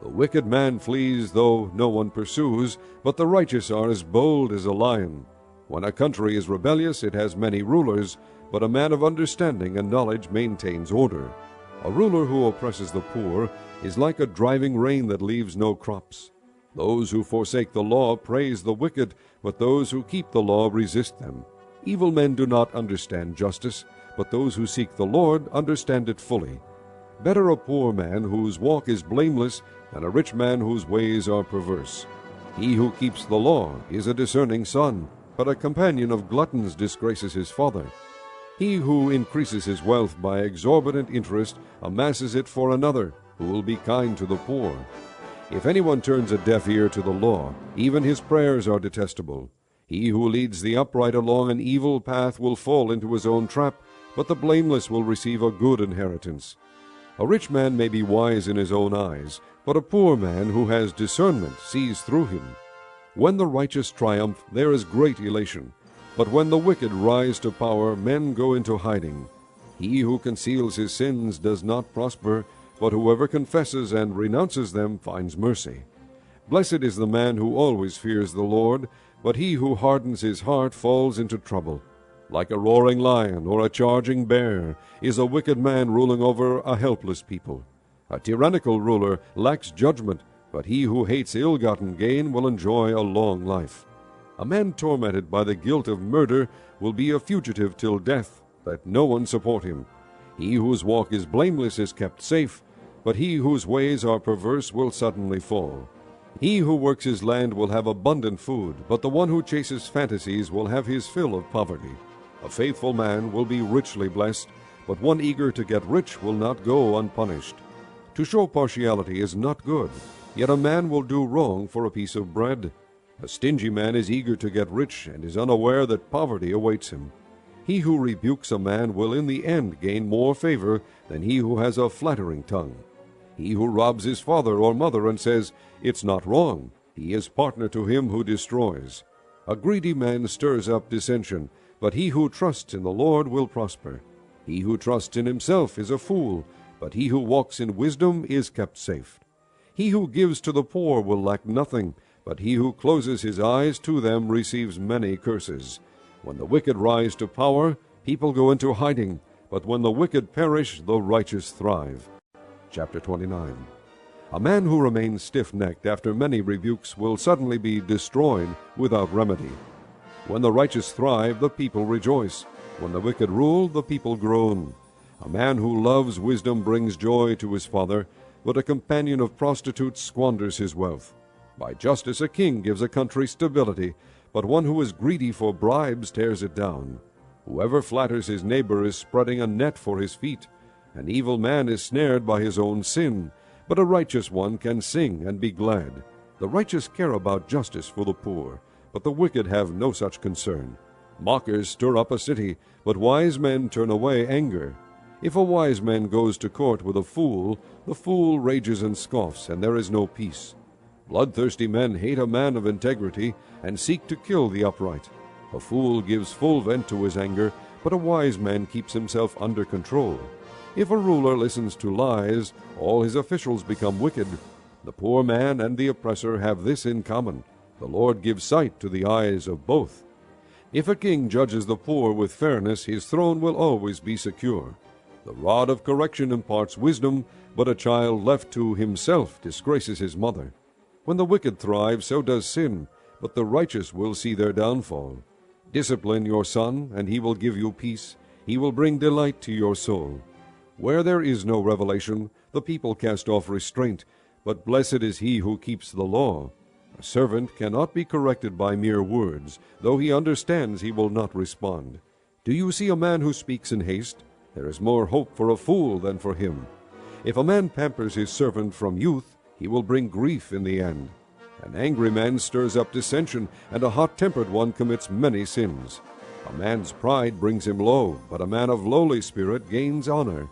The wicked man flees, though no one pursues, but the righteous are as bold as a lion. When a country is rebellious, it has many rulers, but a man of understanding and knowledge maintains order. A ruler who oppresses the poor is like a driving rain that leaves no crops. Those who forsake the law praise the wicked, but those who keep the law resist them. Evil men do not understand justice, but those who seek the Lord understand it fully. Better a poor man whose walk is blameless than a rich man whose ways are perverse. He who keeps the law is a discerning son, but a companion of gluttons disgraces his father. He who increases his wealth by exorbitant interest amasses it for another, who will be kind to the poor. If anyone turns a deaf ear to the law, even his prayers are detestable. He who leads the upright along an evil path will fall into his own trap, but the blameless will receive a good inheritance. A rich man may be wise in his own eyes, but a poor man who has discernment sees through him. When the righteous triumph, there is great elation, but when the wicked rise to power, men go into hiding. He who conceals his sins does not prosper, but whoever confesses and renounces them finds mercy. Blessed is the man who always fears the Lord, but he who hardens his heart falls into trouble. Like a roaring lion or a charging bear is a wicked man ruling over a helpless people. A tyrannical ruler lacks judgment, but he who hates ill-gotten gain will enjoy a long life. A man tormented by the guilt of murder will be a fugitive till death. Let no one support him. He whose walk is blameless is kept safe, but he whose ways are perverse will suddenly fall. He who works his land will have abundant food, but the one who chases fantasies will have his fill of poverty. A faithful man will be richly blessed, but one eager to get rich will not go unpunished. To show partiality is not good, yet a man will do wrong for a piece of bread. A stingy man is eager to get rich and is unaware that poverty awaits him. He who rebukes a man will in the end gain more favor than he who has a flattering tongue. He who robs his father or mother and says, "It's not wrong," he is partner to him who destroys. A greedy man stirs up dissension, but he who trusts in the Lord will prosper. He who trusts in himself is a fool, but he who walks in wisdom is kept safe. He who gives to the poor will lack nothing, but he who closes his eyes to them receives many curses. When the wicked rise to power, people go into hiding, but when the wicked perish, the righteous thrive. Chapter 29. A man who remains stiff-necked after many rebukes will suddenly be destroyed without remedy. When the righteous thrive, the people rejoice. When the wicked rule, the people groan. A man who loves wisdom brings joy to his father, but a companion of prostitutes squanders his wealth. By justice a king gives a country stability, but one who is greedy for bribes tears it down. Whoever flatters his neighbor is spreading a net for his feet. An evil man is snared by his own sin, but a righteous one can sing and be glad. The righteous care about justice for the poor, but the wicked have no such concern. Mockers stir up a city, but wise men turn away anger. If a wise man goes to court with a fool, the fool rages and scoffs, and there is no peace. Bloodthirsty men hate a man of integrity and seek to kill the upright. A fool gives full vent to his anger, but a wise man keeps himself under control. If a ruler listens to lies, all his officials become wicked. The poor man and the oppressor have this in common: the Lord gives sight to the eyes of both. If a king judges the poor with fairness, his throne will always be secure. The rod of correction imparts wisdom, but a child left to himself disgraces his mother. When the wicked thrive, so does sin, but the righteous will see their downfall. Discipline your son, and he will give you peace. He will bring delight to your soul. Where there is no revelation, the people cast off restraint, but blessed is he who keeps the law. A servant cannot be corrected by mere words. Though he understands, he will not respond. Do you see a man who speaks in haste? There is more hope for a fool than for him. If a man pampers his servant from youth, he will bring grief in the end. An angry man stirs up dissension, and a hot-tempered one commits many sins. A man's pride brings him low, but a man of lowly spirit gains honor.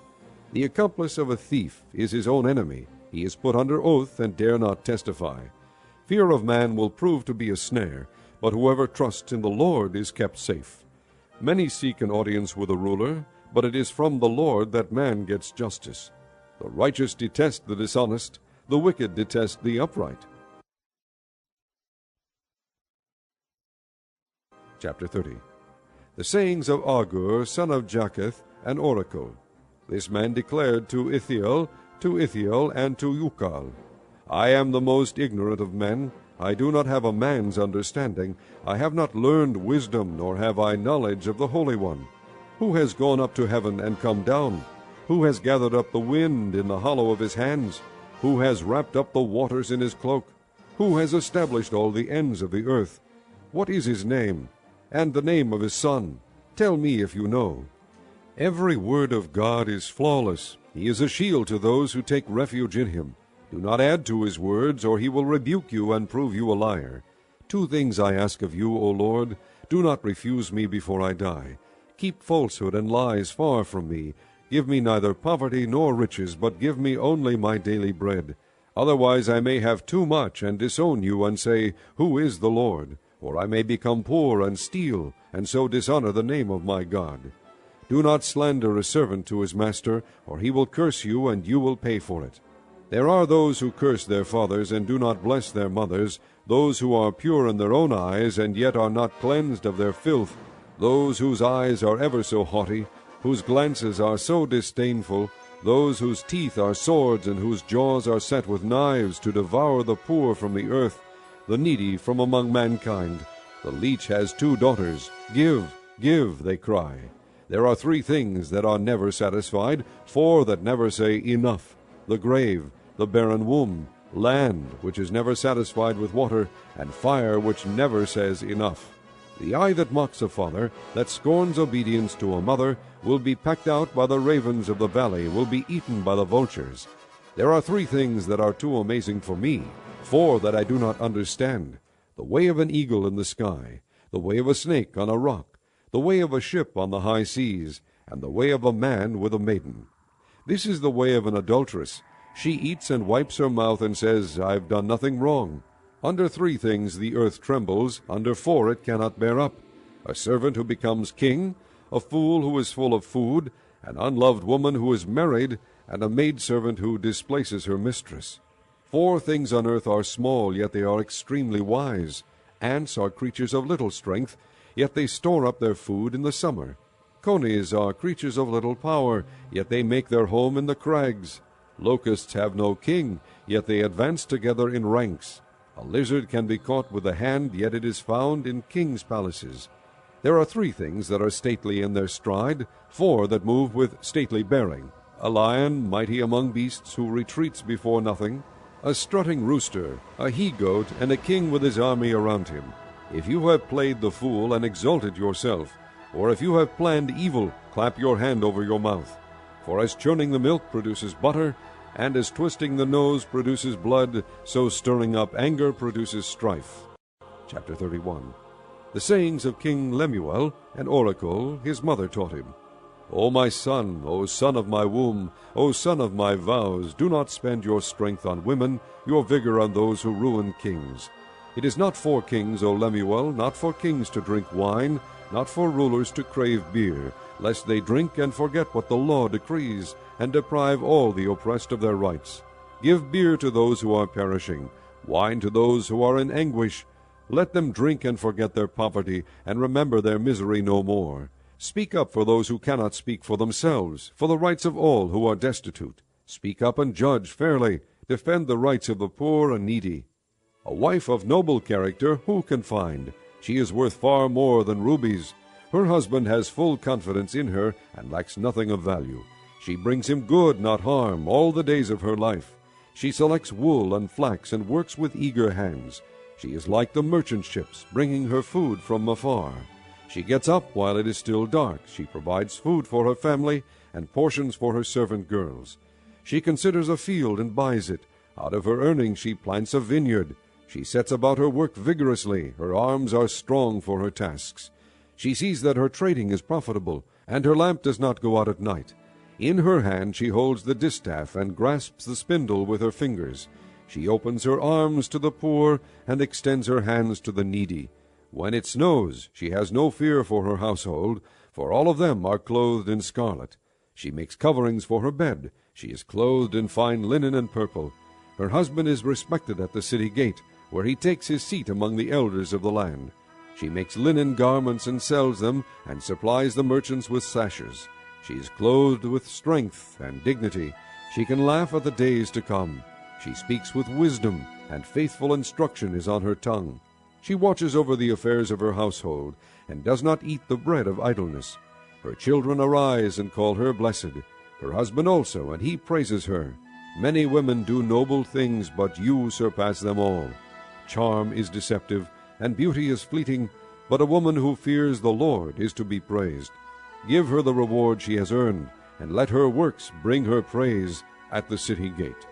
The accomplice of a thief is his own enemy. He is put under oath and dare not testify. Fear of man will prove to be a snare, but whoever trusts in the Lord is kept safe. Many seek an audience with a ruler, but it is from the Lord that man gets justice. The righteous detest the dishonest, the wicked detest the upright. Chapter 30. The sayings of Agur, son of Japheth, an oracle. This man declared to Ithiel, and to Ukal, I am the most ignorant of men. I do not have a man's understanding. I have not learned wisdom, nor have I knowledge of the Holy One. Who has gone up to heaven and come down? Who has gathered up the wind in the hollow of his hands? Who has wrapped up the waters in his cloak? Who has established all the ends of the earth? What is his name, and the name of his son? Tell me if you know. Every word of God is flawless. He is a shield to those who take refuge in him. Do not add to his words, or he will rebuke you and prove you a liar. 2 things I ask of you, O Lord. Do not refuse me before I die. Keep falsehood and lies far from me. Give me neither poverty nor riches, but give me only my daily bread. Otherwise I may have too much, and disown you, and say, Who is the Lord? Or I may become poor and steal, and so dishonor the name of my God. Do not slander a servant to his master, or he will curse you, and you will pay for it. There are those who curse their fathers, and do not bless their mothers, those who are pure in their own eyes, and yet are not cleansed of their filth, those whose eyes are ever so haughty, whose glances are so disdainful, those whose teeth are swords, and whose jaws are set with knives, to devour the poor from the earth, the needy from among mankind. The leech has 2 daughters. Give, give, they cry. There are 3 things that are never satisfied, 4 that never say enough: the grave, the barren womb, land which is never satisfied with water, and fire which never says enough. The eye that mocks a father, that scorns obedience to a mother, will be pecked out by the ravens of the valley, will be eaten by the vultures. There are 3 things that are too amazing for me, 4 that I do not understand: the way of an eagle in the sky, the way of a snake on a rock, the way of a ship on the high seas, and the way of a man with a maiden. This is the way of an adulteress. She eats and wipes her mouth and says, I've done nothing wrong. Under 3 things the earth trembles, under 4 it cannot bear up: a servant who becomes king, a fool who is full of food, an unloved woman who is married, and a maidservant who displaces her mistress. 4 things on earth are small, yet they are extremely wise. Ants are creatures of little strength, yet they store up their food in the summer. Conies are creatures of little power, yet they make their home in the crags. Locusts have no king, yet they advance together in ranks. A lizard can be caught with the hand, yet it is found in kings' palaces. There are 3 things that are stately in their stride, 4 that move with stately bearing: a lion mighty among beasts, who retreats before nothing, a strutting rooster, a he-goat, and a king with his army around him. If you have played the fool and exalted yourself, or if you have planned evil, clap your hand over your mouth. For as churning the milk produces butter, and as twisting the nose produces blood, so stirring up anger produces strife. Chapter 31. The sayings of King Lemuel, an oracle his mother taught him. O my son, O son of my womb, O son of my vows, do not spend your strength on women, your vigor on those who ruin kings. It is not for kings, O Lemuel, not for kings to drink wine, not for rulers to crave beer, lest they drink and forget what the law decrees, and deprive all the oppressed of their rights. Give beer to those who are perishing, wine to those who are in anguish. Let them drink and forget their poverty, and remember their misery no more. Speak up for those who cannot speak for themselves, for the rights of all who are destitute. Speak up and judge fairly. Defend the rights of the poor and needy. A wife of noble character who can find? She is worth far more than rubies. Her husband has full confidence in her, and lacks nothing of value. She brings him good, not harm, all the days of her life. She selects wool and flax, and works with eager hands. She is like the merchant ships, bringing her food from afar. She gets up while it is still dark. She provides food for her family, and portions for her servant girls. She considers a field and buys it. Out of her earnings she plants a vineyard. She sets about her work vigorously. Her arms are strong for her tasks. She sees that her trading is profitable, and her lamp does not go out at night. In her hand she holds the distaff, and grasps the spindle with her fingers. She opens her arms to the poor, and extends her hands to the needy. When it snows, she has no fear for her household, for all of them are clothed in scarlet. She makes coverings for her bed. She is clothed in fine linen and purple. Her husband is respected at the city gate, where he takes his seat among the elders of the land. She makes linen garments and sells them, and supplies the merchants with sashes. She is clothed with strength and dignity. She can laugh at the days to come. She speaks with wisdom, and faithful instruction is on her tongue. She watches over the affairs of her household, and does not eat the bread of idleness. Her children arise and call her blessed. Her husband also, and he praises her. Many women do noble things, but you surpass them all. Charm is deceptive, and beauty is fleeting, but a woman who fears the Lord is to be praised. Give her the reward she has earned, and let her works bring her praise at the city gate.